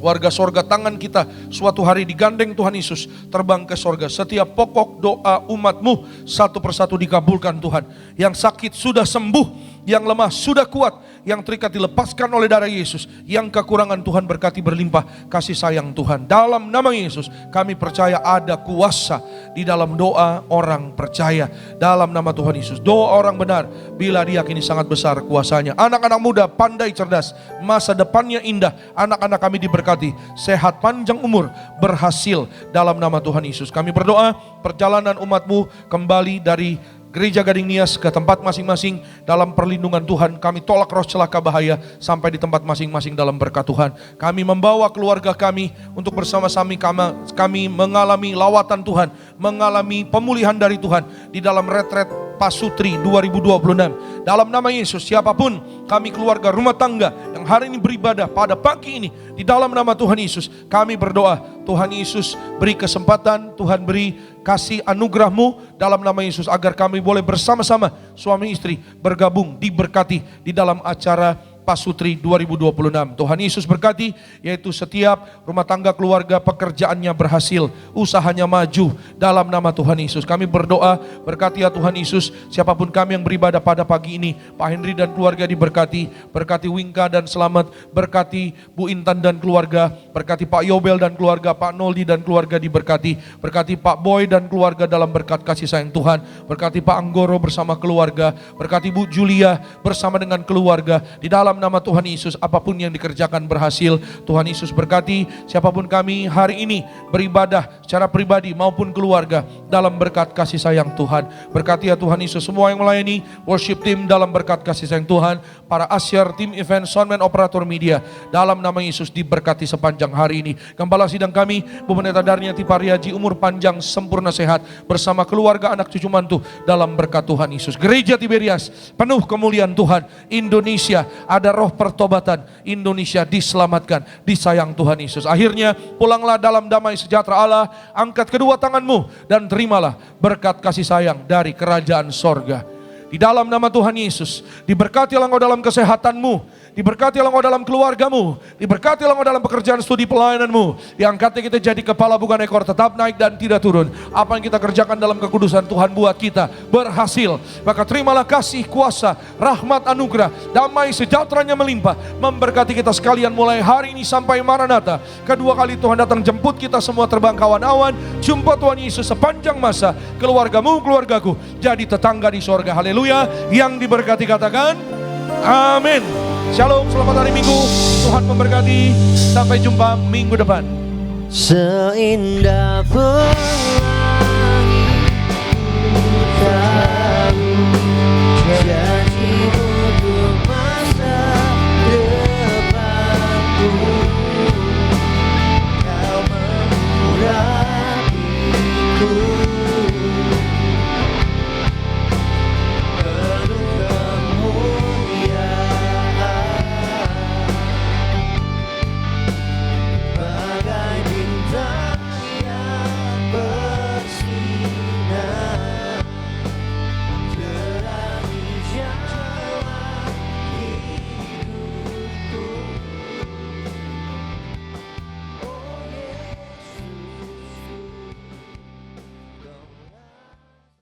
Warga sorga, tangan kita suatu hari digandeng Tuhan Yesus terbang ke sorga. Setiap pokok doa umatmu satu persatu dikabulkan Tuhan. Yang sakit sudah sembuh, yang lemah sudah kuat, yang terikat dilepaskan oleh darah Yesus, yang kekurangan Tuhan berkati berlimpah kasih sayang Tuhan. Dalam nama Yesus kami percaya ada kuasa di dalam doa orang percaya. Dalam nama Tuhan Yesus, doa orang benar bila diyakini sangat besar kuasanya. Anak-anak muda pandai cerdas, masa depannya indah. Anak-anak kami diberkati, sehat panjang umur, berhasil dalam nama Tuhan Yesus. Kami berdoa perjalanan umatmu kembali dari Gereja Gading Nias ke tempat masing-masing dalam perlindungan Tuhan. Kami tolak roh celaka bahaya sampai di tempat masing-masing dalam berkat Tuhan. Kami membawa keluarga kami untuk bersama-sama kami mengalami lawatan Tuhan, mengalami pemulihan dari Tuhan di dalam retret Pasutri 2026. Dalam nama Yesus, siapapun kami keluarga rumah tangga yang hari ini beribadah pada pagi ini, di dalam nama Tuhan Yesus kami berdoa, Tuhan Yesus beri kesempatan, Tuhan beri kasih anugerah-Mu dalam nama Yesus agar kami boleh bersama-sama suami istri bergabung diberkati di dalam acara Pasutri 2026. Tuhan Yesus berkati, yaitu setiap rumah tangga keluarga pekerjaannya berhasil, usahanya maju dalam nama Tuhan Yesus. Kami berdoa, berkati ya Tuhan Yesus, siapapun kami yang beribadah pada pagi ini, Pak Henry dan keluarga diberkati, berkati Wingka dan Selamat, berkati Bu Intan dan keluarga, berkati Pak Yobel dan keluarga, Pak Noldi dan keluarga diberkati, berkati Pak Boy dan keluarga dalam berkat kasih sayang Tuhan, berkati Pak Anggoro bersama keluarga, berkati Bu Julia bersama dengan keluarga, di dalam nama Tuhan Yesus apapun yang dikerjakan berhasil. Tuhan Yesus berkati siapapun kami hari ini beribadah secara pribadi maupun keluarga dalam berkat kasih sayang Tuhan. Berkati ya Tuhan Yesus semua yang melayani worship team dalam berkat kasih sayang Tuhan, para asyar, tim event, soundman, operator media, dalam nama Yesus diberkati sepanjang hari ini. Gembala sidang kami Bu Pendeta Darniati Pariaji, umur panjang sempurna sehat bersama keluarga anak cucu mantu dalam berkat Tuhan Yesus. Gereja Tiberias penuh kemuliaan Tuhan. Indonesia ada roh pertobatan, Indonesia diselamatkan, disayang Tuhan Yesus. Akhirnya pulanglah dalam damai sejahtera Allah, angkat kedua tanganmu dan terimalah berkat kasih sayang dari kerajaan sorga. Di dalam nama Tuhan Yesus, diberkatilah engkau dalam kesehatanmu, diberkatilah engkau dalam keluargamu, diberkatilah engkau dalam pekerjaan studi pelayananmu. Diangkatnya kita jadi kepala bukan ekor, tetap naik dan tidak turun. Apa yang kita kerjakan dalam kekudusan Tuhan buat kita berhasil. Maka terimalah kasih, kuasa, rahmat, anugerah, damai sejahteranya melimpah, memberkati kita sekalian mulai hari ini sampai Maranatha. Kedua kali Tuhan datang jemput kita semua terbang kawan-awan. Jumpa Tuhan Yesus sepanjang masa. Keluargamu, keluargaku jadi tetangga di sorga. Haleluya. Yang diberkati katakan amin. Shalom, selamat hari Minggu. Tuhan memberkati. Sampai jumpa minggu depan. Seindah pelangi